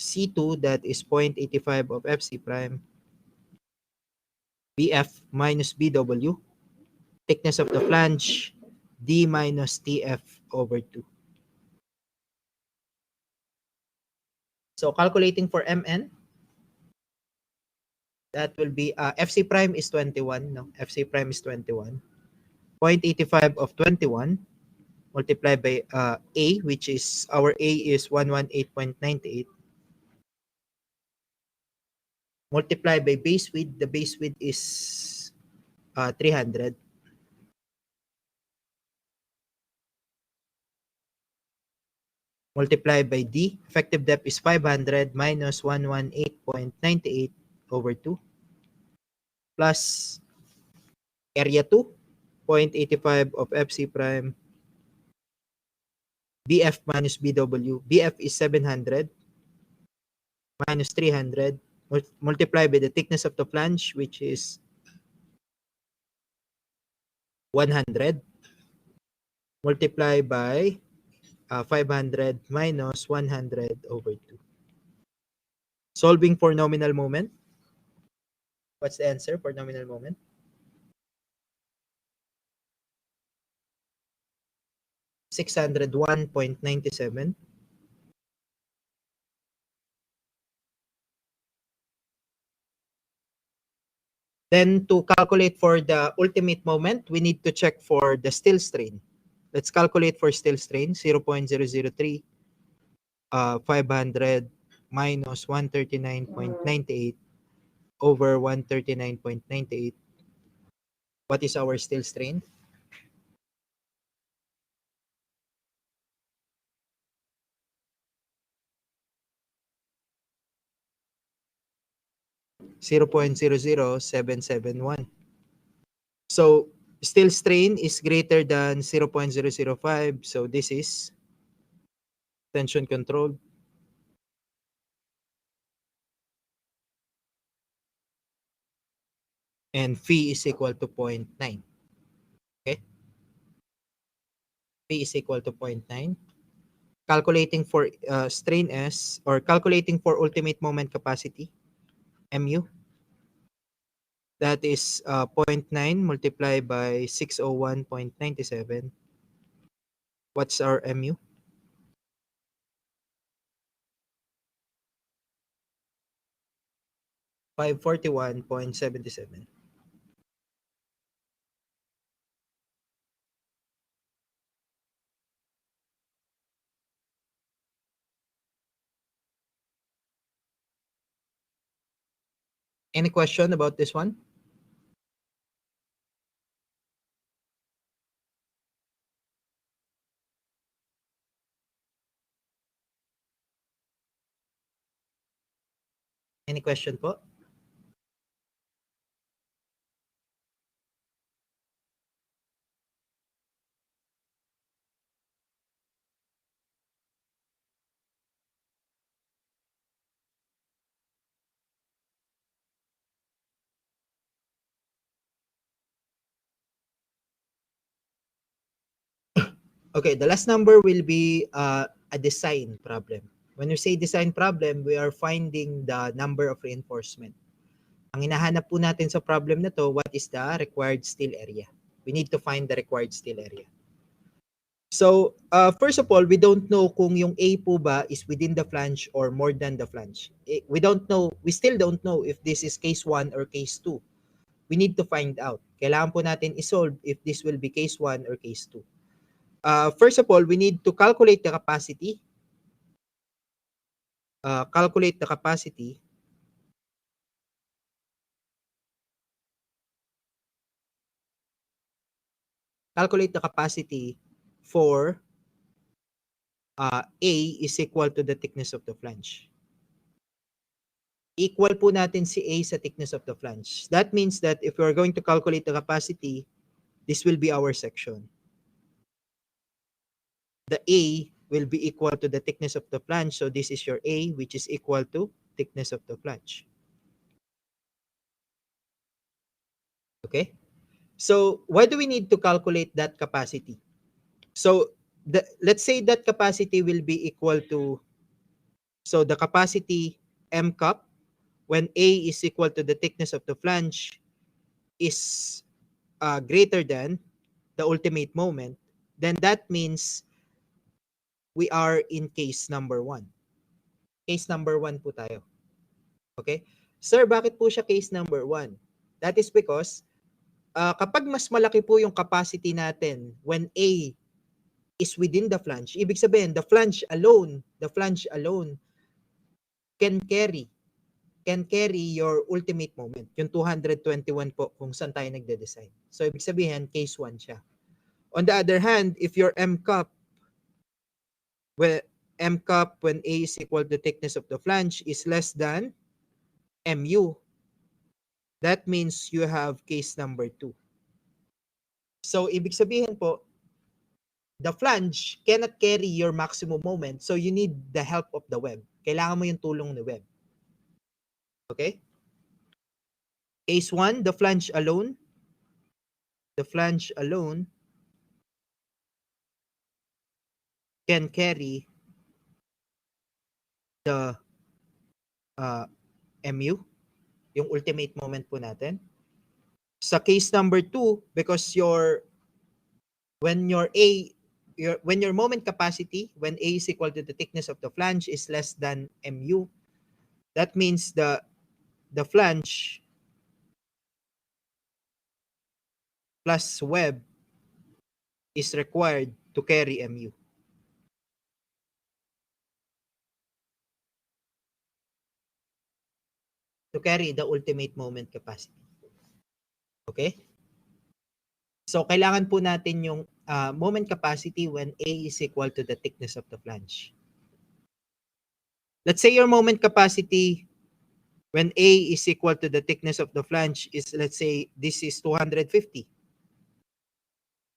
C2, that is 0.85 of FC prime BF minus BW, thickness of the flange D minus TF over 2. So calculating for Mn, that will be FC prime is 21, no? FC prime is 21. 0.85 of 21 multiplied by A, which is, our A is 118.98, multiplied by base width. The base width is 300. Multiplied by D, effective depth is 500 minus 118.98 over 2 plus area 2, 0.85 of FC prime BF minus BW. BF is 700 minus 300 multiplied by the thickness of the flange, which is 100, multiplied by 500 minus 100 over 2. Solving for nominal moment. What's the answer for nominal moment? $601.97. Then to calculate for the ultimate moment, we need to check for the still strain. Let's calculate for still strain, 0.003, 500 minus 139.98 over 139.98. What is our still strain? $0.00771. So still strain is greater than 0.005. So this is tension controlled. And phi is equal to 0.9. Okay? Phi is equal to 0.9. Calculating for strain S, or calculating for ultimate moment capacity, MU. That is 0.9 multiplied by 601.97. What's our MU? 541.77. Any question about this one? Any question po? Okay, the last number will be a design problem. When we say design problem, we are finding the number of reinforcement. Ang hinahanap po natin sa problem na to, what is the required steel area? We need to find the required steel area. So, first of all, we don't know kung yung A po ba is within the flange or more than the flange. We don't know, we still don't know if this is case 1 or case 2. We need to find out. Kailangan po natin isolve if this will be case 1 or case 2. First of all, we need to calculate the capacity. Calculate the capacity. Calculate the capacity for A is equal to the thickness of the flange. Equal po natin si A sa thickness of the flange. That means that if we're going to calculate the capacity, this will be our section. The A will be equal to the thickness of the flange. So this is your A, which is equal to thickness of the flange. Okay? So why do we need to calculate that capacity? So let's say that capacity will be equal to, so the capacity M cup when A is equal to the thickness of the flange is greater than the ultimate moment, then that means we are in case number 1. Case number 1 po tayo. Okay? Sir, bakit po siya case number 1? That is because kapag mas malaki po yung capacity natin when A is within the flange, ibig sabihin, the flange alone can carry your ultimate moment, yung 221 po kung saan tayo nagde-design. So, ibig sabihin, case 1 siya. On the other hand, if your M cup, when A is equal to thickness of the flange is less than MU, that means you have case number 2. So, ibig sabihin po, the flange cannot carry your maximum moment, so you need the help of the web. Kailangan mo yung tulong ni web. Okay? Case 1, the flange alone can carry the MU, yung ultimate moment po natin. Sa case number 2, because when your moment capacity, when A is equal to the thickness of the flange is less than MU, that means the flange plus web is required to carry MU. To carry the ultimate moment capacity. Okay? So, kailangan po natin yung moment capacity when A is equal to the thickness of the flange. Let's say your moment capacity when A is equal to the thickness of the flange is, let's say, this is 250.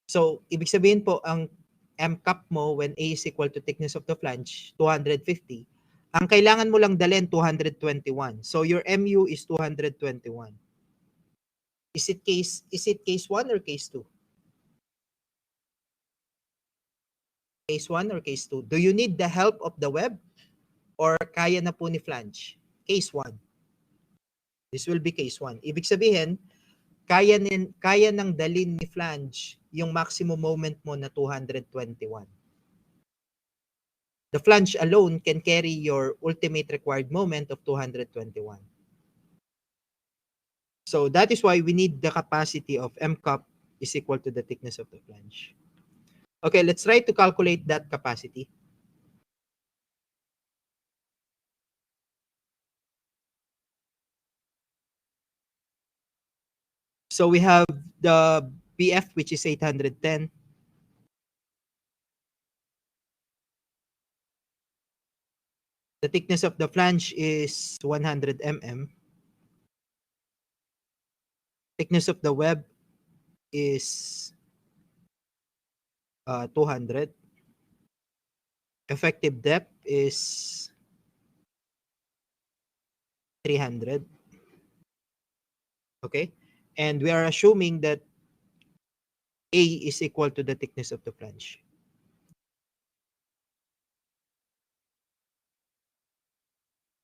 So, ibig sabihin po, ang M cup mo when A is equal to thickness of the flange, 250. Ang kailangan mo lang dalhin, 221. So, your MU is 221. Is it case 1 or case 2? Case 1 or case 2? Do you need the help of the web? Or kaya na po ni flange? Case 1. This will be case 1. Ibig sabihin, kaya nang dalin ni flange yung maximum moment mo na 221. The flange alone can carry your ultimate required moment of 221. So that is why we need the capacity of M cup is equal to the thickness of the flange. Okay, let's try to calculate that capacity. So we have the BF, which is 810. The thickness of the flange is 100 mm. Thickness of the web is 200. Effective depth is 300. Okay? And we are assuming that A is equal to the thickness of the flange.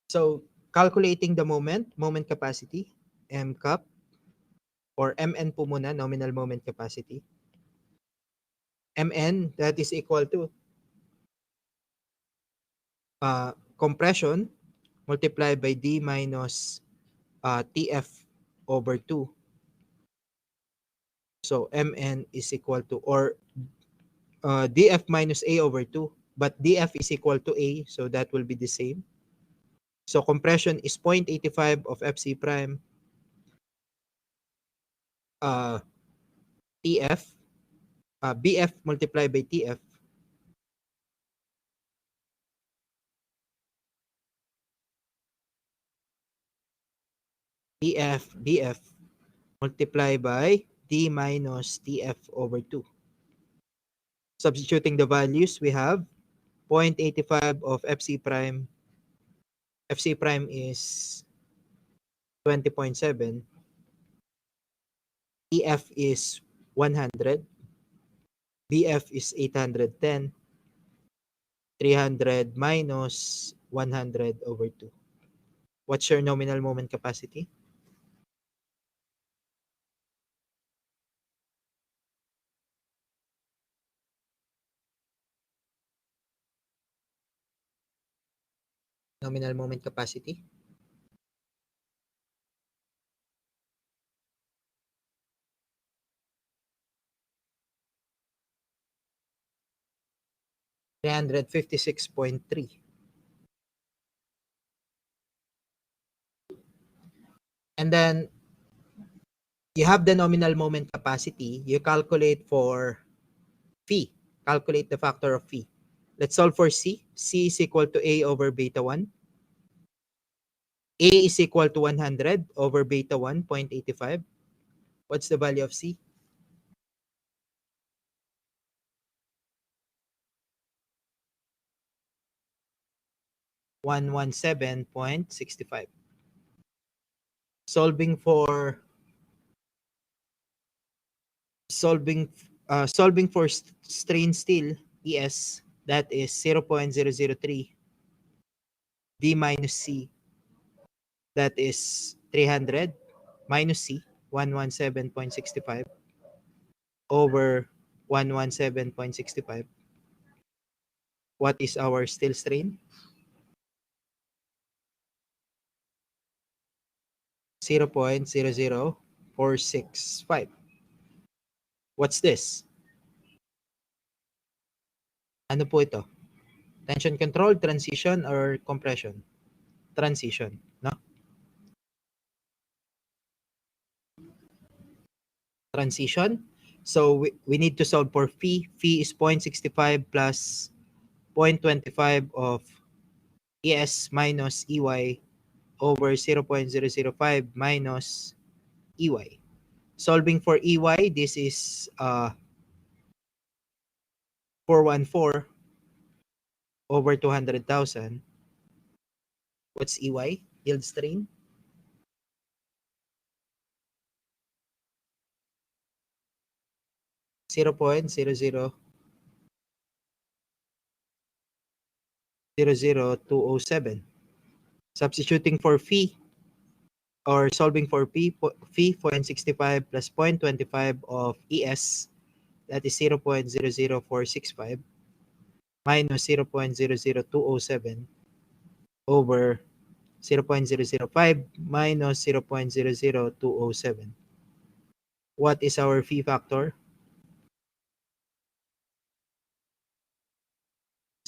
So, calculating the moment capacity. M cap or MN po muna, nominal moment capacity. MN, that is equal to compression multiplied by D minus TF over 2. So MN is equal to, or DF minus A over 2. But DF is equal to A, so that will be the same. So compression is 0.85 of FC prime TF, BF multiplied by TF. BF multiplied by D minus TF over 2. Substituting the values, we have 0.85 of FC prime. FC prime is 20.7. TF is 100. BF is 810. 300 minus 100 over 2. What's your nominal moment capacity? Nominal moment capacity? $356.3. And then you have the nominal moment capacity. You calculate for phi. Calculate the factor of phi. Let's solve for C. C is equal to A over beta 1. A is equal to 100 over beta 1, 0.85. What's the value of C? 117.65. Solving for strain steel ES, that is 0.003. D minus C, that is 300 minus C, 117.65 over 117.65. What is our steel strain? 0.00465. What's this? Ano po ito? Tension control, transition, or compression? Transition, no? Transition. So we need to solve for phi. Phi is 0.65 plus 0.25 of ES minus EY over 0.005 minus EY. Solving for EY, this is 414 over 200,000. What's EY? Yield strain? Zero point zero zero 0.00207. Substituting for phi or solving for phi 0.65 plus 0.25 of ES, that is 0.00465 minus 0.00207 over 0.005 minus 0.00207. What is our phi factor?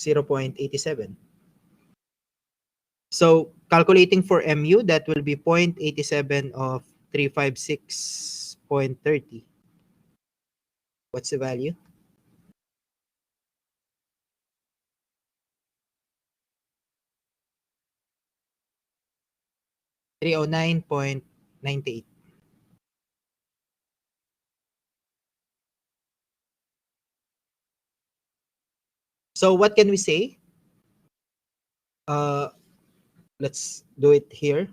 0.87. So calculating for MU, that will be 0.87 of 356.30. What's the value? 309.98. So what can we say? Let's do it here.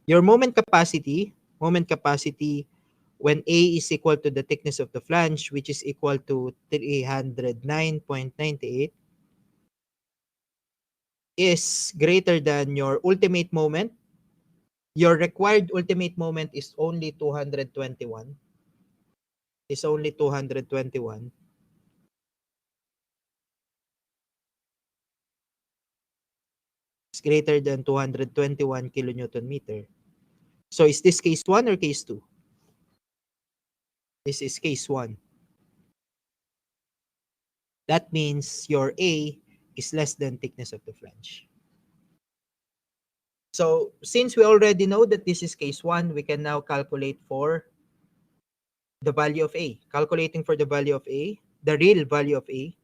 Your moment capacity when A is equal to the thickness of the flange, which is equal to 309.98, is greater than your ultimate moment your required ultimate moment is only 221. Is only 221. It's greater than 221 kilonewton meter. So is this case 1 or case 2? This is case 1. That means your A is less than thickness of the flange. So since we already know that this is case 1, we can now calculate for the value of A. Calculating for the value of A, the real value of A.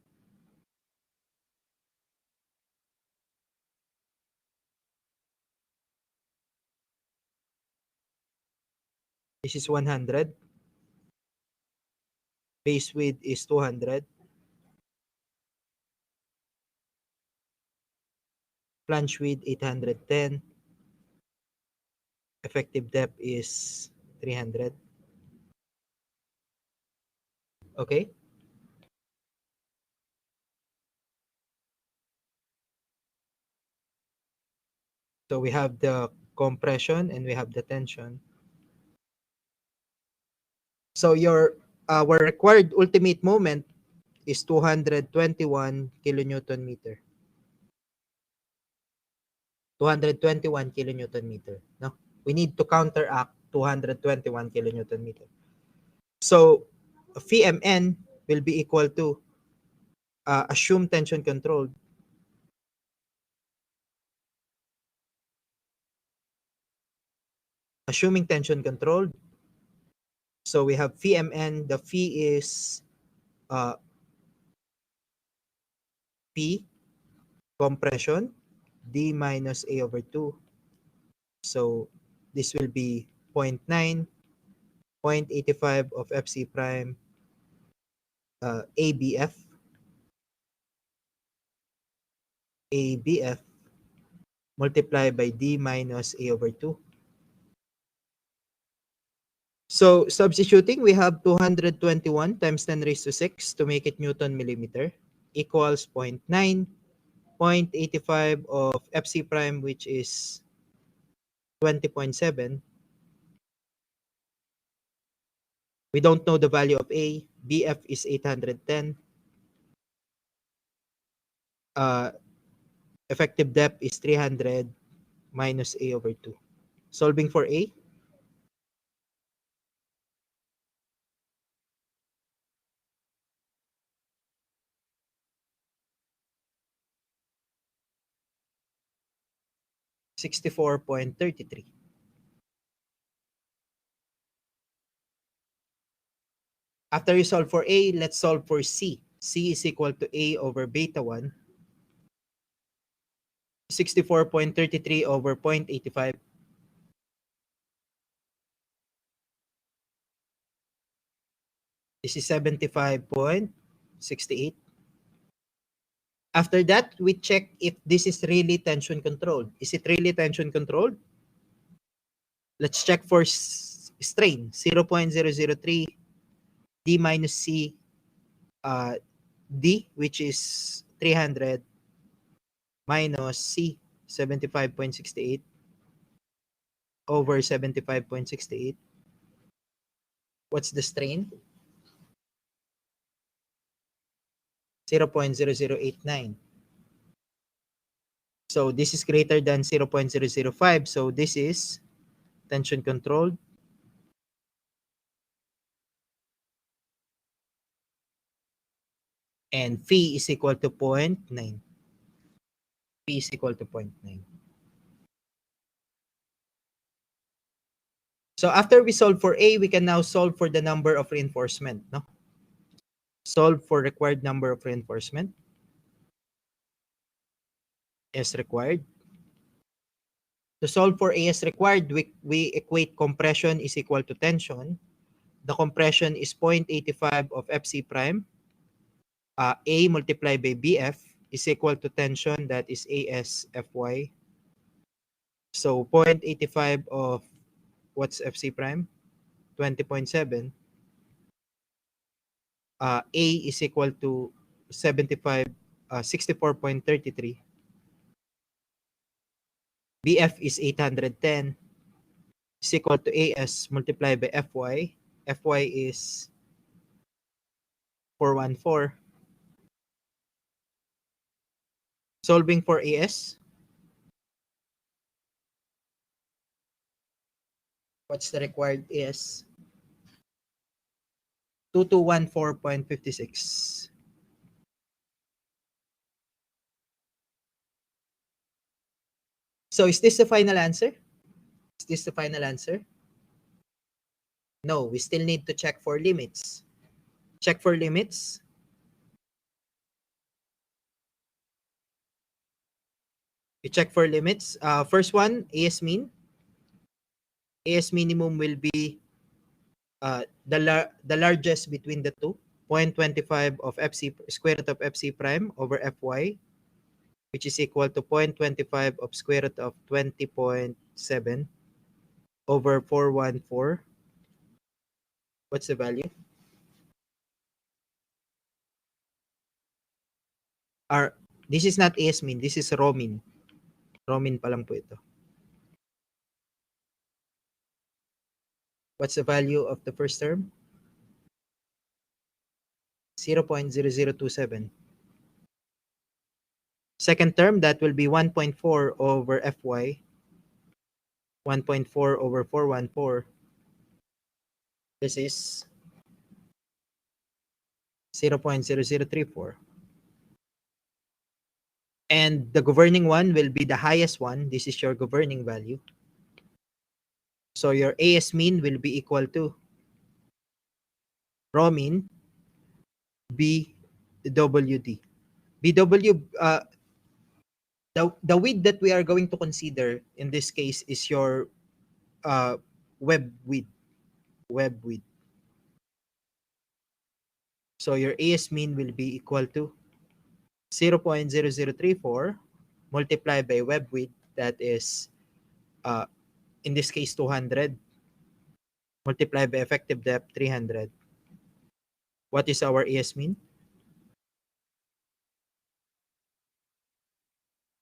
This is 100. Base width is 200. Flange width 810. Effective depth is 300. Okay? So we have the compression and we have the tension. So our required ultimate moment is 221 kilonewton meter. 221 kilonewton meter. No? We need to counteract 221 kilonewton meter. So VMN will be equal to assumed tension controlled. Assuming tension controlled. So we have VMN. The phi is P compression D minus A over 2. So this will be 0.9, 0.85 of FC prime ABF. ABF multiplied by D minus A over 2. So substituting, we have 221 times 10 raised to 6 to make it Newton millimeter equals 0.9, 0.85 of FC prime, which is 20.7. We don't know the value of A. BF is 810. Effective depth is 300 minus A over 2. Solving for A. $64.33. After you solve for A, let's solve for C. C is equal to A over beta 1. 64.33 over 0.85. This is 75.68. After that, we check if this is really tension controlled. Is it really tension controlled? Let's check for strain. 0.003 D minus C D, which is 300 minus C, 75.68 over 75.68. What's the strain? 0.0089. So this is greater than 0.005. So this is tension controlled. And phi is equal to 0.9. Phi is equal to 0.9. So after we solve for A, we can now solve for the number of reinforcement. No? Solve for required number of reinforcement. As required. To solve for A as required, we equate compression is equal to tension. The compression is 0.85 of FC prime. A multiplied by BF is equal to tension, that is AS FY. So 0.85 of what's FC prime? 20.7. A is equal to 64.33. BF is 810. is equal to AS multiplied by FY. FY is 414. Solving for AS, what's the required AS? 2214.56. So is this the final answer? Is this the final answer? No, we still need to check for limits. Check for limits. You check for limits. First one, AS mean. AS minimum will be the largest between the two. 0.25 of FC square root of FC prime over Fy, which is equal to 0.25 of square root of 20.7 over 414. What's the value? This is not AS mean, this is raw mean. Raw mean pa lang po ito. What's the value of the first term? 0.0027. Second term, that will be 1.4 over Fy. 1.4 over 414. This is 0.0034. And the governing one will be the highest one. This is your governing value. So your AS mean will be equal to raw mean BWD. BW, the width that we are going to consider in this case is your web width. Web width. So your AS mean will be equal to 0.0034 multiplied by web width, that is in this case 200, multiplied by effective depth 300. What is our AS mean?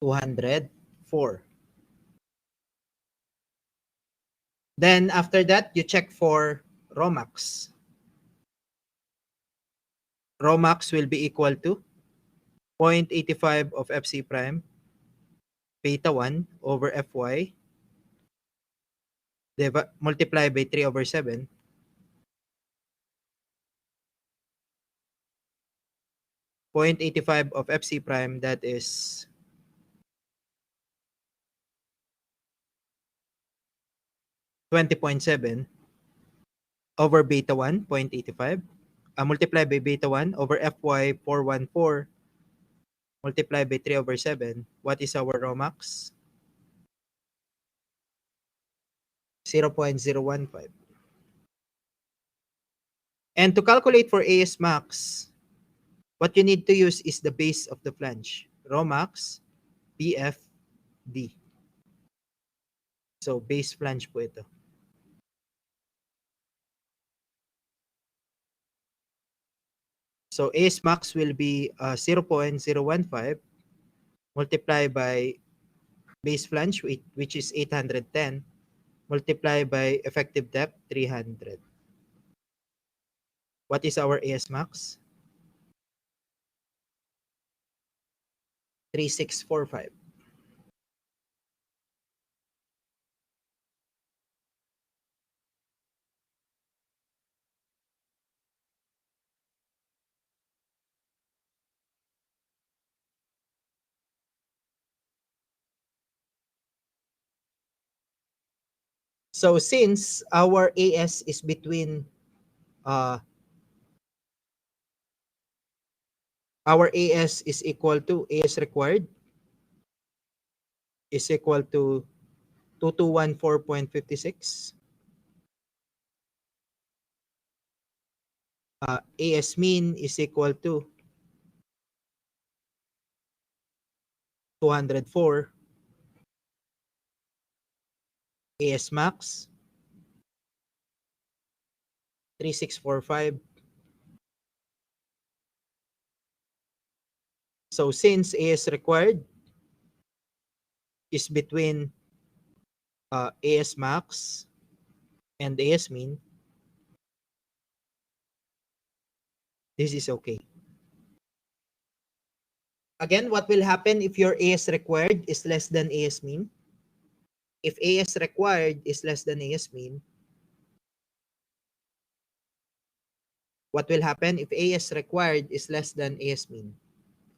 204. Then after that, you check for raw max. Raw max will be equal to 0.85 of FC prime beta 1 over Fy multiplied by 3 over 7. .85 of FC prime, that is 20.7 over beta 1, 0.85, multiplied by beta 1 over Fy 414 multiplied by 3 over 7. What is our raw max? 0.015. And to calculate for AS max, what you need to use is the base of the flange. Raw max, BFD. So base flange po ito. So AS max will be 0.015 multiplied by base flange, which is 810, multiplied by effective depth 300. What is our AS max? 3645. So since our AS is between our AS is equal to AS required is equal to 2214.56. AS mean is equal to 204. AS max 3645. So since AS required is between AS max and AS mean, this is okay. Again, what will happen if your AS required is less than AS mean? If AS required is less than AS mean, what will happen if AS required is less than AS mean?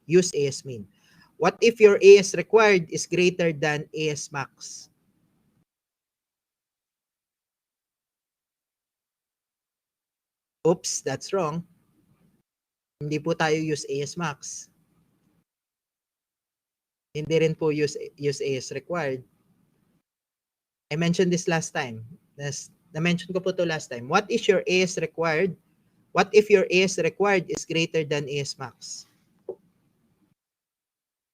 Use AS mean. What if your AS required is greater than AS max? Oops, that's wrong. Hindi po tayo use AS max. Hindi rin po use AS required. I mentioned this last time. Na-mention ko po to last time. What is your AS required? What if your AS required is greater than AS max?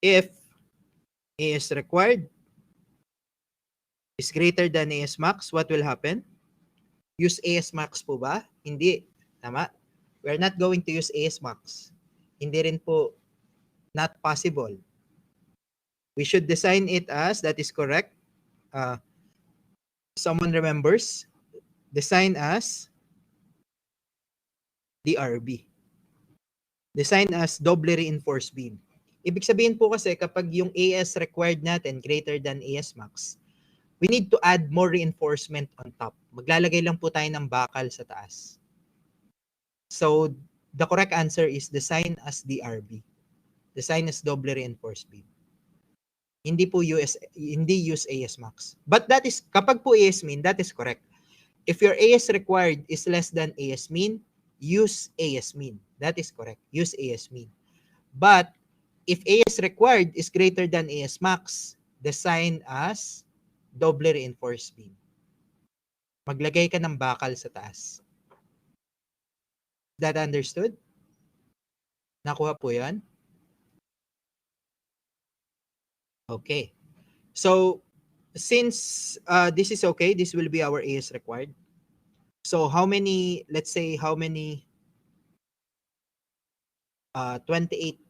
If AS required is greater than AS max, what will happen? Use AS max po ba? Hindi. Tama? We're not going to use AS max. Hindi rin po, not possible. We should design it as, that is correct. Someone remembers? Design as DRB. Design as doble reinforced beam. Ibig sabihin po kasi kapag yung AS required natin greater than AS max, we need to add more reinforcement on top. Maglalagay lang po tayo ng bakal sa taas. So, the correct answer is design as DRB. Design as doble reinforced beam. Hindi po hindi use AS max. But that is, kapag po AS mean, that is correct. If your AS required is less than AS mean, use AS mean. That is correct. Use AS mean. But if AS required is greater than AS max, design as doble reinforced beam. Maglagay ka ng bakal sa taas. Is that understood? Nakuha po yan? Okay. So, since this is okay, this will be our AS required. So, how many, let's say, how many 28,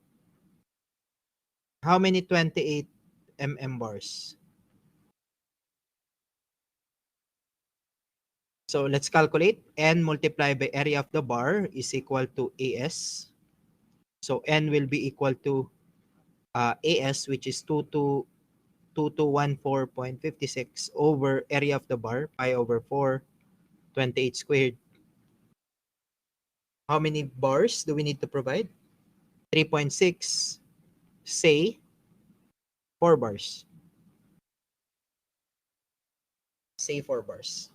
how many 28 mm bars? So, let's calculate. N multiplied by area of the bar is equal to AS. So, N will be equal to AS, which is 2214.56 over area of the bar, pi over 4, 28 squared. How many bars do we need to provide? 3.6, say 4 bars. Say 4 bars.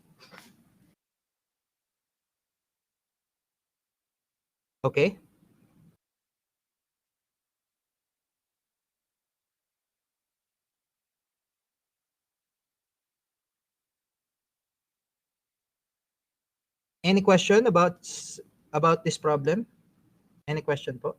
Okay? Any question about this problem? Any question po?